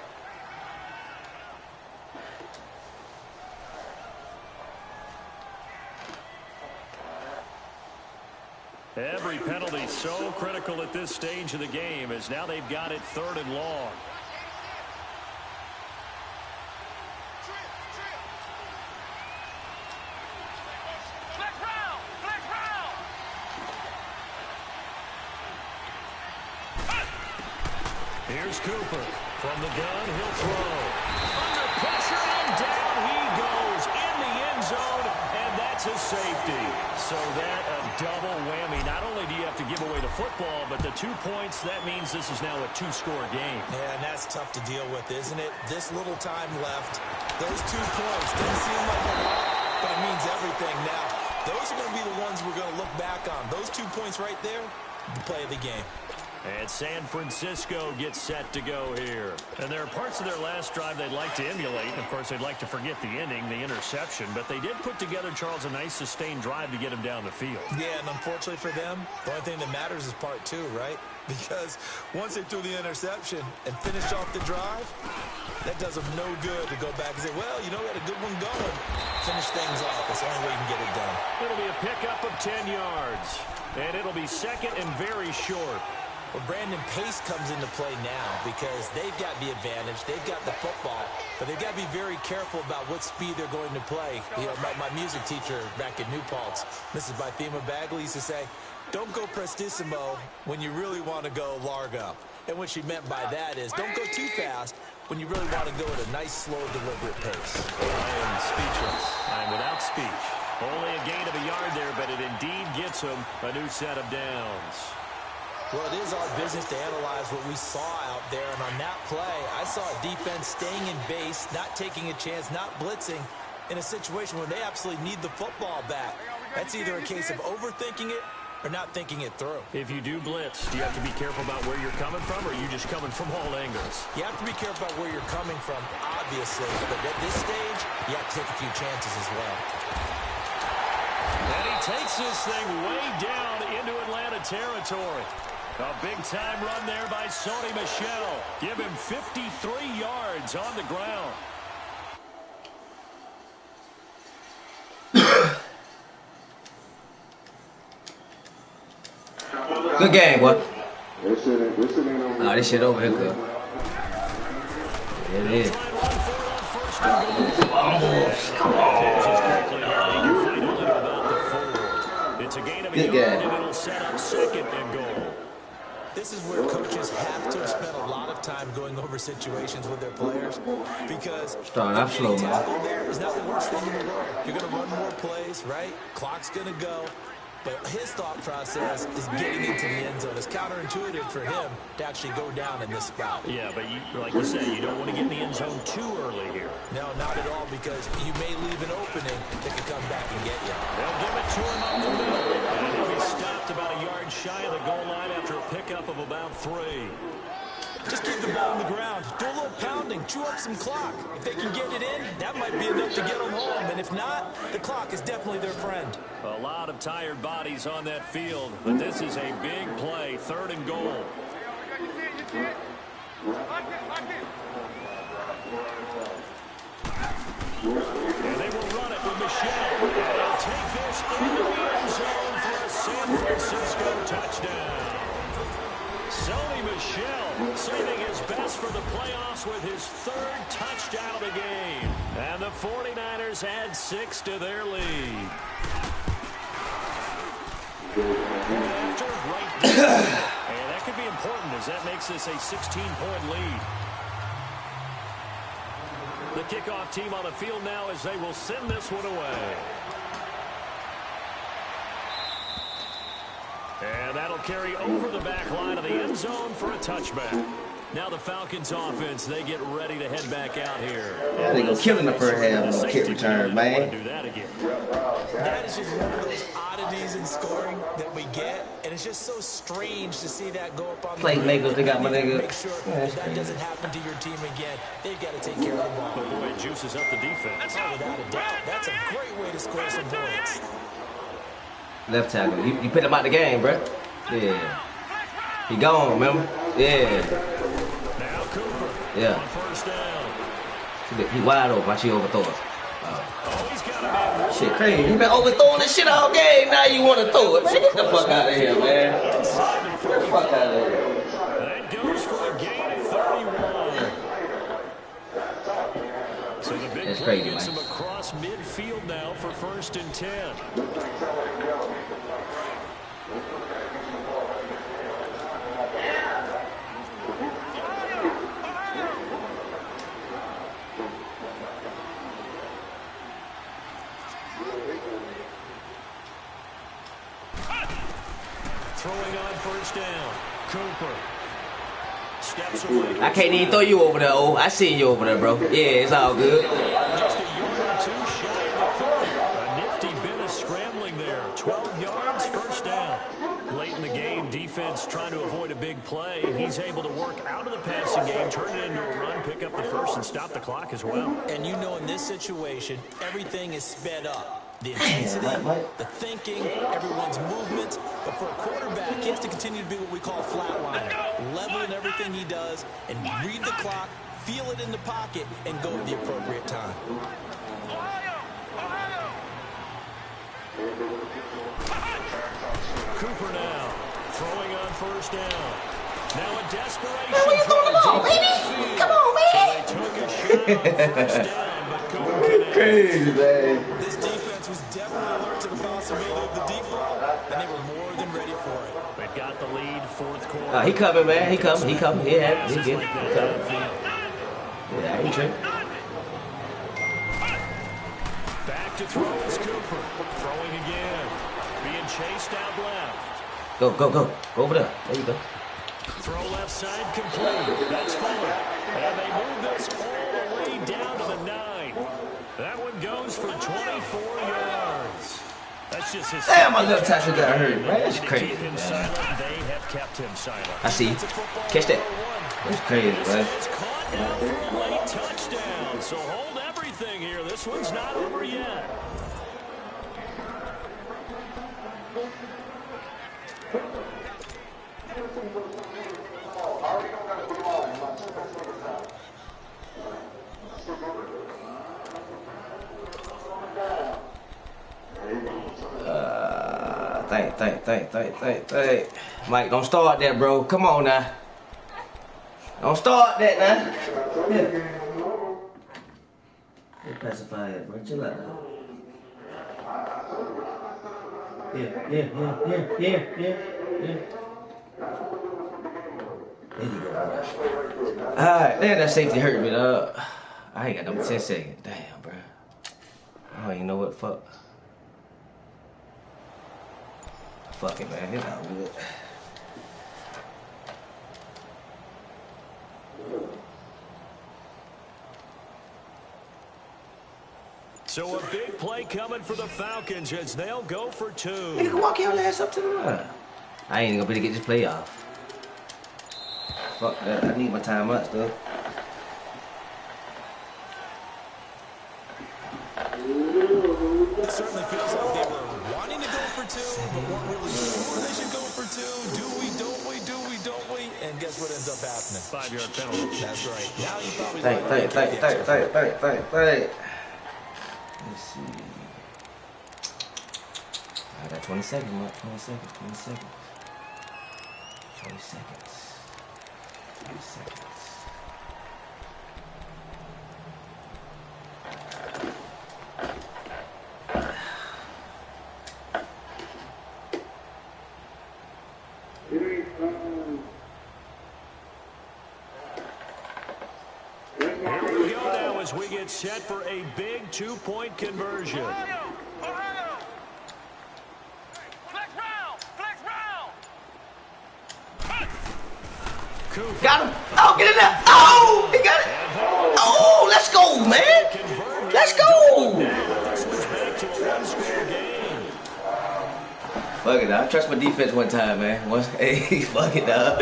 A: Every penalty so critical at this stage of the game, as now they've got it 3rd and long. Here's Cooper. From the gun, he'll throw. Under pressure, and down he goes in the end zone, and that's a safety. So that a double whammy. Not only do you have to give away the football, but the 2 points, that means this is now a 2-score game.
C: Yeah, and that's tough to deal with, isn't it? This little time left, those 2 points didn't seem like a lot, but it means everything now. Those are going to be the ones we're going to look back on. Those 2 points right there, the play of the game.
A: And San Francisco gets set to go here. And there are parts of their last drive they'd like to emulate. And, of course, they'd like to forget the ending, the interception. But they did put together, Charles, a nice sustained drive to get him down the field.
C: Yeah, and unfortunately for them, the only thing that matters is part 2, right? Because once they threw the interception and finished off the drive, that does them no good to go back and say, well, you know, we had a good one going. Finish things off. That's the only way you can get it done.
A: It'll be a pickup of 10 yards. And it'll be 2nd and very short.
C: Well, Brandon, pace comes into play now because they've got the advantage. They've got the football, but they've got to be very careful about what speed they're going to play. You know, my music teacher back in New Paltz, Mrs. Bythema Bagley, used to say, don't go prestissimo when you really want to go largo. And what she meant by that is don't go too fast when you really want to go at a nice, slow, deliberate pace.
A: I am speechless. I am without speech. Only a gain of a yard there, but it indeed gets him a new set of downs.
C: Well, it is our business to analyze what we saw out there, and on that play, I saw a defense staying in base, not taking a chance, not blitzing, in a situation where they absolutely need the football back. That's either a case of overthinking it or not thinking it through.
A: If you do blitz, do you have to be careful about where you're coming from, or are you just coming from all angles?
C: You have to be careful about where you're coming from, obviously, but at this stage, you have to take a few chances as well.
A: And he takes this thing way down into Atlanta territory. A big-time run there by Sony Michel. Give him 53 yards on the ground.
D: Good game, boy.
E: This shit ain't over.
D: Oh, this shit over here, good. It is. Come on.
A: It's a gain of a yard, and it'll set up second and goal.
C: This is where coaches have to spend a lot of time going over situations with their players because
D: starting off slow,
C: man. There is not the worst thing in the world. You're going to run more plays, right? Clock's going to go. But his thought process is getting into the end zone. It's counterintuitive for him to actually go down in this spot.
A: Yeah, but like you said, you don't want to get in the end zone too early here.
C: No, not at all, because you may leave an opening that can come back and get you.
A: They'll give it to him up the middle. And he'll be stopped about a yard shy of the goal line after a pickup of about 3.
C: Just keep the ball on the ground. Do a little pounding. Chew up some clock. If they can get it in, that might be enough to get them home. And if not, the clock is definitely their friend.
A: A lot of tired bodies on that field, but this is a big play. 3rd and goal. And they will run it with Michel. They'll take this into the end zone for a San Francisco touchdown. Sony Michel saving his best for the playoffs with his 3rd touchdown of the game. And the 49ers add 6 to their lead. After right there. And that could be important as that makes this a 16-point lead. The kickoff team on the field now as they will send this one away. And that'll carry over the back line of the end zone for a touchback. Now the Falcons offense, they get ready to head back out here.
D: Yeah, they go killing the first half on kick return, man.
A: Do that again.
C: That is just one of those oddities in scoring that we get, and it's just so strange to see that go up on the
D: Playmakers, they got my nigga.
C: Make sure that doesn't happen to your team again. They've got to take care of the ball.
A: But boy, it juices up the defense.
C: Oh, without a doubt. That's a great way to score some points.
D: Left tackle. You put him out the game, bro. Yeah. He gone, remember? Yeah.
A: Now Cooper.
D: Yeah.
A: On 1st down.
D: He wide open. Watch, he overthrow it.
A: Oh, he's got a man.
D: Shit crazy. You been overthrowing this shit all game. Now you want to throw it. Man, get the fuck out of here, man. Get the fuck out of here.
A: That goes for a gain of 31. So the big play gets him across midfield now for 1st and 10. Throwing on 1st down. Cooper steps away.
D: I can't even throw you over there, oh. I seen you over there, bro. Yeah, it's all good.
A: Just a yard or 2 shy of the 30. A nifty bit of scrambling there. 12 yards, 1st down. Late in the game, defense trying to avoid a big play. He's able to work out of the passing game, turn it into a run, pick up the 1st, and stop the clock as well.
C: And you know in this situation, everything is sped up. The intensity, the thinking, everyone's movements. But for a quarterback, he has to continue to be what we call a flatliner. Level in everything he does and read the clock, feel it in the pocket, and go at the appropriate time.
A: Cooper now throwing on 1st down. Now a desperation.
D: Man, where you throwing the ball, baby? Come on, man.
A: So they took a shot on first down, but couldn't connect.
D: Crazy, man.
C: This defense was definitely alert to the possibility of the deep ball, and they were more than ready for it.
A: They've got the lead, fourth quarter.
D: He coming, man. He coming. He coming. Yeah, he good. He coming. Yeah, he tripping.
A: Back to throw is Cooper. Throwing again. Being chased out left.
D: Go. Go over there. There you go.
A: Throw left side complete. That's Fuller. And they move this all the way down to the 9. That one goes for 24 yards. That's just his.
D: Damn, my left tackle got hurt, man. That's crazy,
A: Keep him
D: man.
A: silent. They have kept him silent.
D: I see you. Catch that. That's crazy, man.
A: It's caught now for a late touchdown. So hold everything here. This one's not over yet.
D: Think. Mike, don't start that, bro. Come on now. Don't start that now. Yeah. Hey, pacify it, bro. Chill out now. Yeah. There you go, bro. Alright, man, that safety hurt me, dog. I ain't got no 10 seconds. Damn, bro. I don't even know what fuck. Fuck it, man. It's all good.
A: So a big play coming for the Falcons as they'll go for 2.
D: You can walk your ass up to the line. I ain't gonna be able to get this play off. Fuck that. I need my timeouts, though.
C: It certainly feels like they were wanting to go for 2, but weren't really sure they should go for 2. Do we, don't we, do we, don't we? And guess what ends up happening?
A: 5-yard penalty.
C: That's right. Now you probably
D: Think. Let's see. I got 20 seconds, Mark. 20 seconds. 20 seconds. 20 seconds. 20 seconds.
A: Here we go now as we get set for a big 2-point conversion.
B: Ohio. Flex round.
A: Cooper.
D: Got him. Oh, get in there. Oh, he got it. Oh, let's go, man. Let's go.
A: This one's back to a 1-score game.
D: Fuck it, dog. I trust my defense one time, man. Hey, fuck it, dog.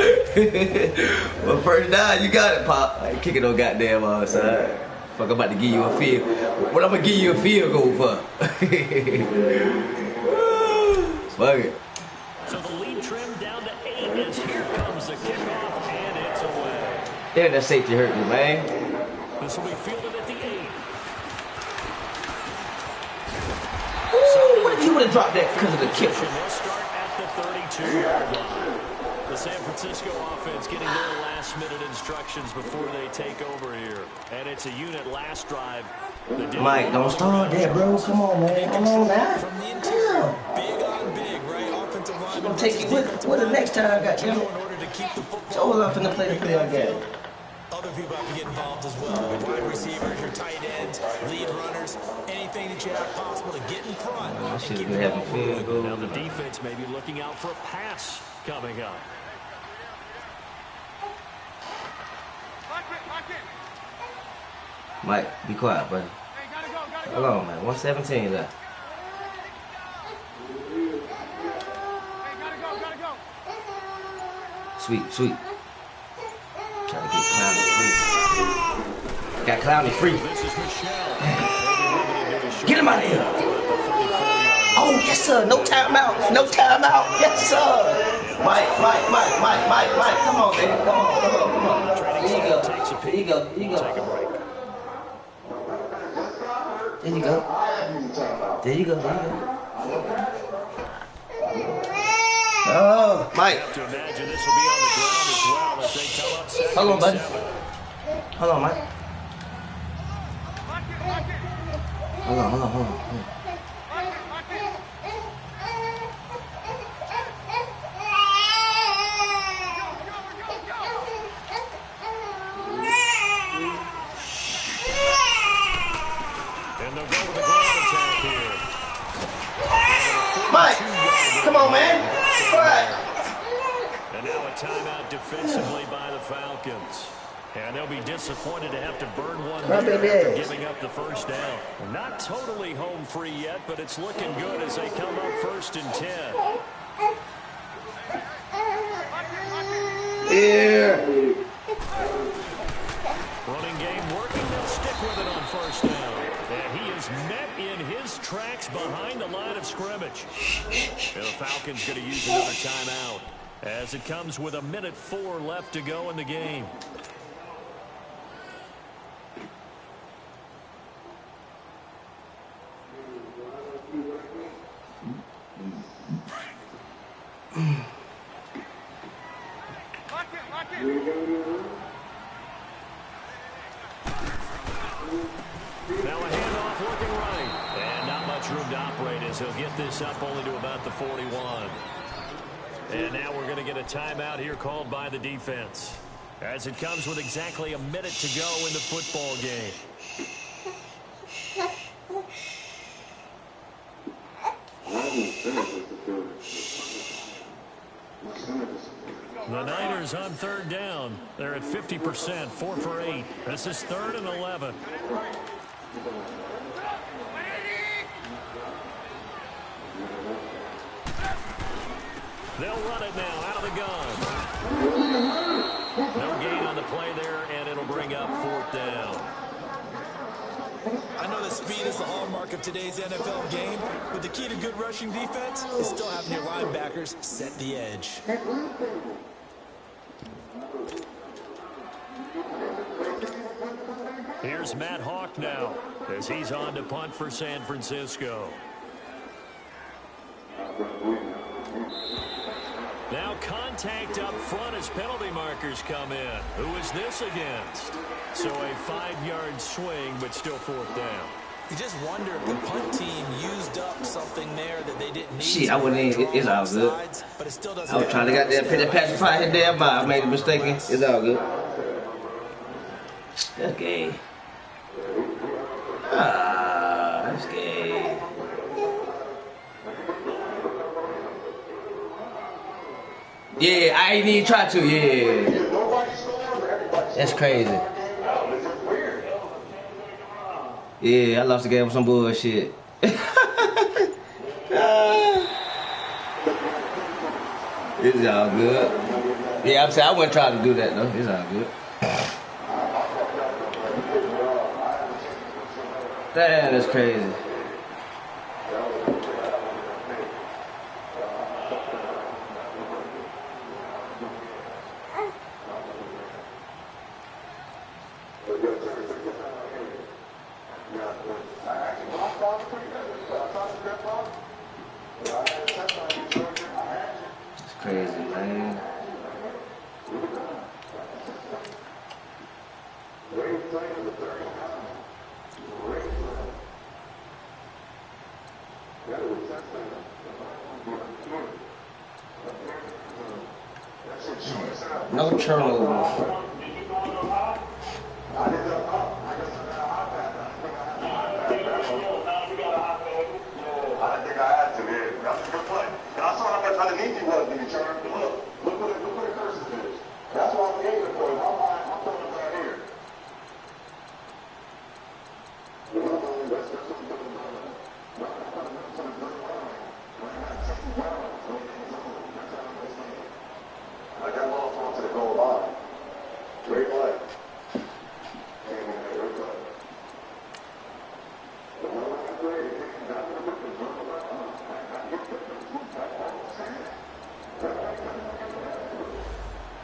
D: Well, first down, you got it, Pop. I ain't kicking no goddamn outside. Fuck, I'm about to give you a field. What I'm gonna give you a field goal for? Fuck it.
A: So the lead trimmed down to 8 as here comes the kickoff, and it's away.
D: Damn, that safety hurt me, man.
A: This will be fielded at the 8.
D: Ooh, what if he would have dropped that because of the kick?
A: They'll start at the 32-yard line. The San Francisco offense getting their last-minute instructions before they take over here. And it's a unit last drive.
D: Mike, don't start that, bro. Come on, man. Come on now.
C: From the interior, big on big, right? Offensive line.
D: I'm gonna take you with the next time I got you.
C: In order to keep the football.
D: So I'm finna play the playoff game.
C: Other people have to get involved as well. Your wide receivers, your tight ends, lead runners, anything that you have possible to get in front.
D: I
C: and
D: should
C: keep
D: have been
C: the
D: having
C: ball
D: field goal.
A: Now the defense may be looking out for a pass coming up.
B: Lock in.
D: Mike, be quiet, buddy.
B: Hey, gotta go.
D: Hold on, man. 117 left.
B: Hey, gotta go.
D: Sweet. Trying to get Clowney free. Got Clowney free.
A: This is Michelle.
D: Get him out of here. Oh, yes, sir. No timeout. Yes, sir. Mike. Come on, baby. Come on. Here you go.
A: Take a break. Hold
D: Oh, Mike.
A: Have to imagine this will be on the ground as well as they come up second.
D: Hold on, buddy.
A: and 7.
D: Hold on, Mike.
B: Lock it, lock it.
D: Hold on.
B: Lock it, lock it.
A: And they'll go with the ground attack here.
D: Mike, come on, man. What?
A: And now a timeout defensively by the Falcons. And they'll be disappointed to have to burn one
D: Right,
A: there
D: baby.
A: after giving up the first down. Not totally home free yet, but it's looking good as they come up 1st and 10.
D: Yeah.
A: Running game working. They'll stick with it on 1st down. And he is met in his tracks behind the line of scrimmage. And the Falcons going to use another timeout as it comes with 1:04 left to go in the game.
B: Lock it, lock it.
A: Now a handoff looking right. And not much room to operate as he'll get this up only to about the 41. And now we're going to get a timeout here called by the defense as it comes with exactly 1 minute to go in the football game. The Niners on 3rd down. They're at 50%, 4 for 8. This is 3rd and 11. They'll run it now out of the gun. No gain on the play there, and it'll bring up 4th down.
C: I know that speed is the hallmark of today's NFL game, but the key to good rushing defense is still having your linebackers set the edge.
A: Here's Matt Hawk now as he's on to punt for San Francisco. Now contact up front as penalty markers come in. Who is this against? So a 5-yard swing, but still 4th down.
C: You just wonder if the punt team used up something there that they didn't need.
D: Shit, I wouldn't even. It's all good.
C: But it still doesn't.
D: I was trying to get that pacifier hit there, but I made a mistake. It's all good. That's gay. That's gay. Yeah, I ain't even try to. Yeah. That's crazy. Yeah, I lost the game with some bullshit. It's all good. Yeah, I'm saying I wouldn't try to do that though. It's all good. Damn, that's crazy. It's crazy, man. No turnover.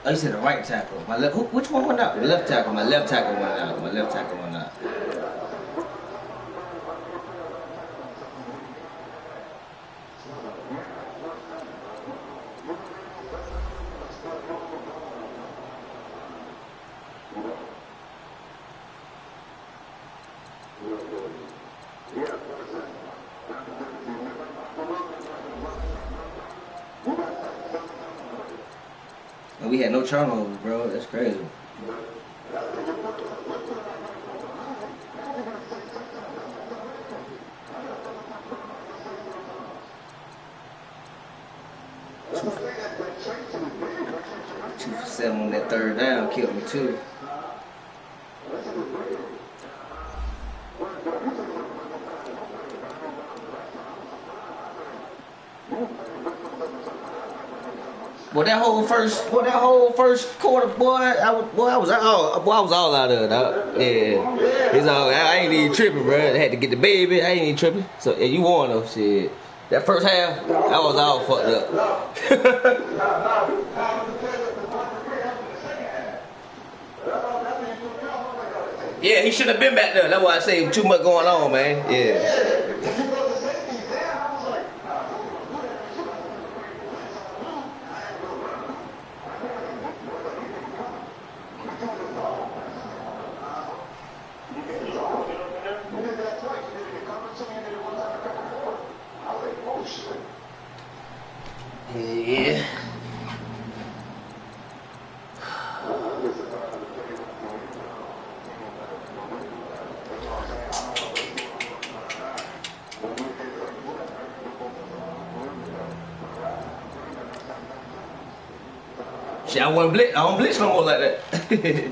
D: Oh, you said the right tackle. My left. Which one went out? The left tackle. My left tackle went out. My left tackle went out. And we had no turnovers, bro. That's crazy. Two for 7 on that third down killed me too. Well, that whole first quarter, boy, I was all out of it, dog. Yeah, he's all. I ain't even tripping, bro. I had to get the baby. I ain't even tripping. So yeah, you won though, shit. That first half, I was all fucked up. Yeah, he should have been back there. That's why I say too much going on, man. Yeah. Yeah. Shit, I don't blitz no more like that. Yeah.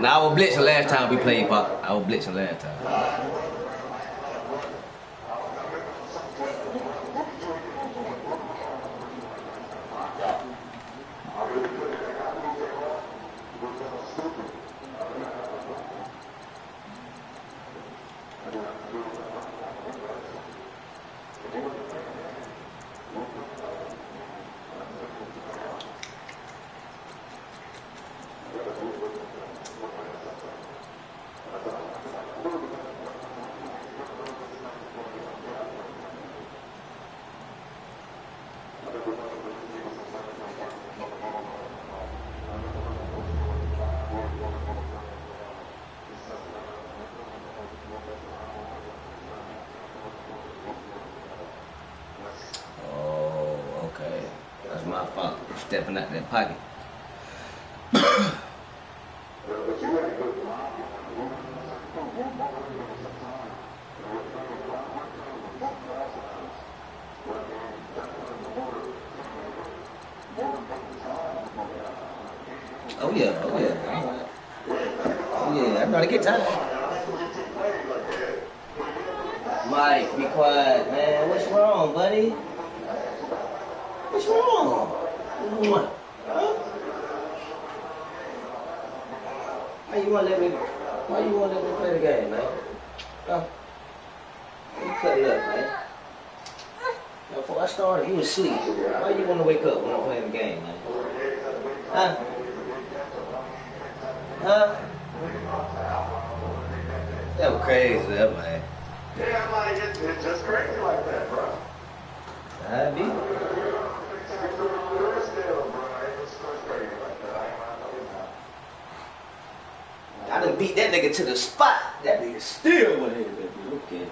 D: Now I was blitzing last time we played, Pop. I was blitzing last time. My fault for stepping out that pocket. Oh yeah, oh yeah. Oh yeah, I'm trying to get time. Mike, be quiet, man. What's wrong, buddy? What's wrong? What? Huh? Why you wanna let me play the game, man? Huh? You cut it up, man. Now, before I started, you was asleep. Why you wanna wake up when I'm playing the game, man? Huh? Huh? That was crazy, that man.
E: Yeah, like it's just crazy like that, bro.
D: I be. I done beat that nigga to the spot. That nigga still went ahead, baby. Okay.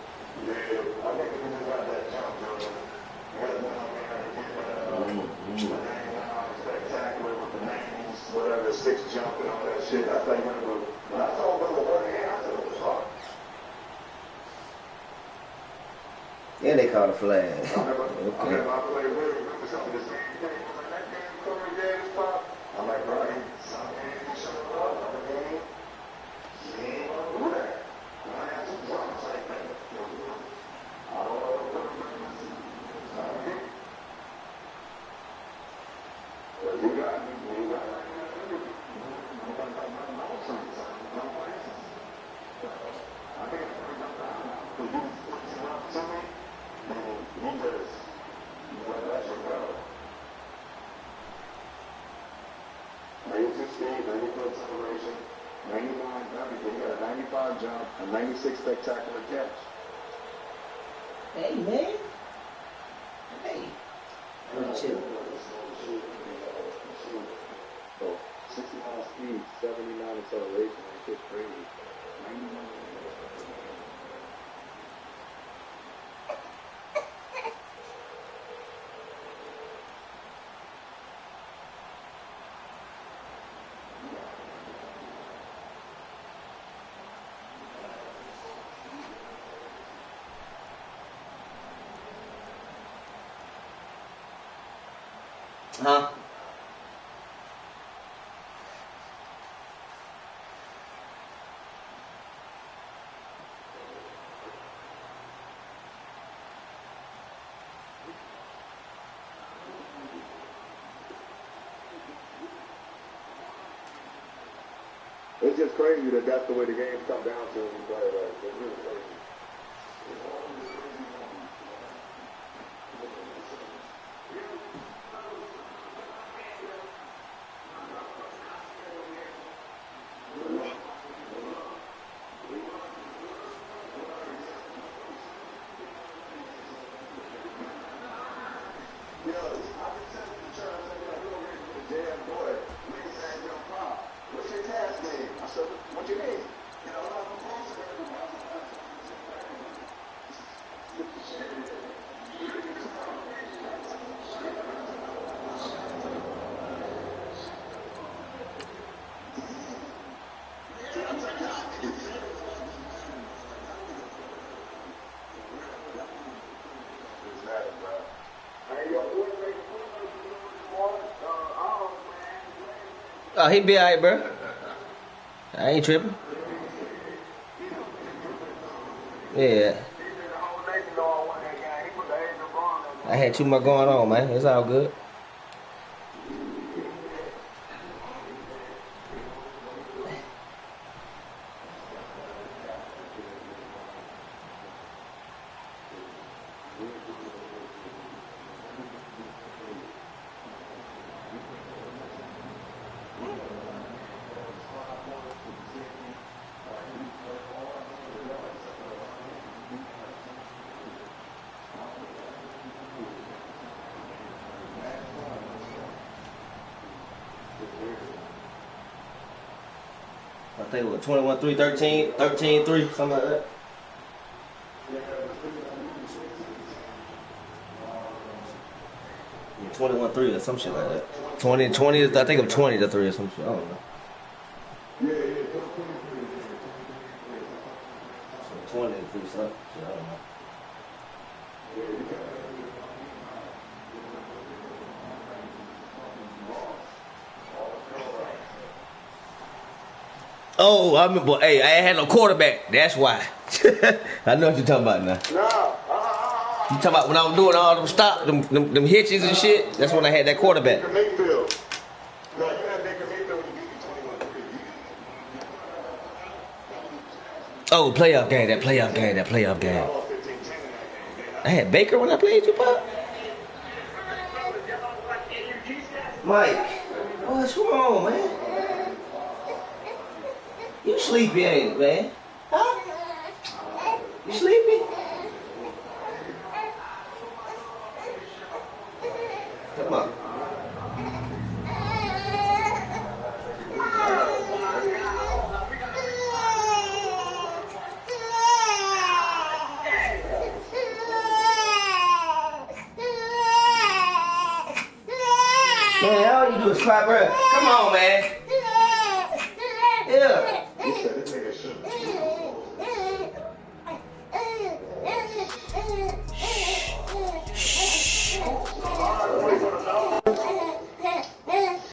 E: Whatever, 6 jumping on that shit. I think when I saw him go hand, I said it was hard.
D: Yeah, they called a flag.
E: I remember I played with him. Something the same thing. When that game Corey Davis pop, I'm like, bro, some game you showed up on the game. You ain't gonna do that. I have some drums like that. I don't know what you got me. You got me. Celebration, 99 everything. He got a 95 jump, a 96 spectacular catch.
D: Hey, man. Hey. I'm chill.
E: 69 speed, 79 acceleration. That shit's crazy. 99.
D: Huh?
E: It's just crazy that that's the way the games come down to when you play. Like, it's really crazy.
D: Oh, he be alright, bro. I ain't tripping. Yeah. I had too much going on, man. It's all good. I think it was 21-3, 13, 13-3, something like that. Yeah, 21-3 or some shit like that. 20, I think of 20-3 or some shit. I don't know. So 20-3 something. Shit, I don't know. Oh, I remember. Hey, I ain't had no quarterback. That's why. I know what you're talking about now. You talking about when I was doing all them stops, them hitches and shit? That's when I had that quarterback. Oh, playoff game. I had Baker when I played you, Pop. Mike, what's wrong, man? You sleepy, ain't it, man? Huh? You sleepy? Come on. Man, all you do is cry, bro. Come on, man. Yeah.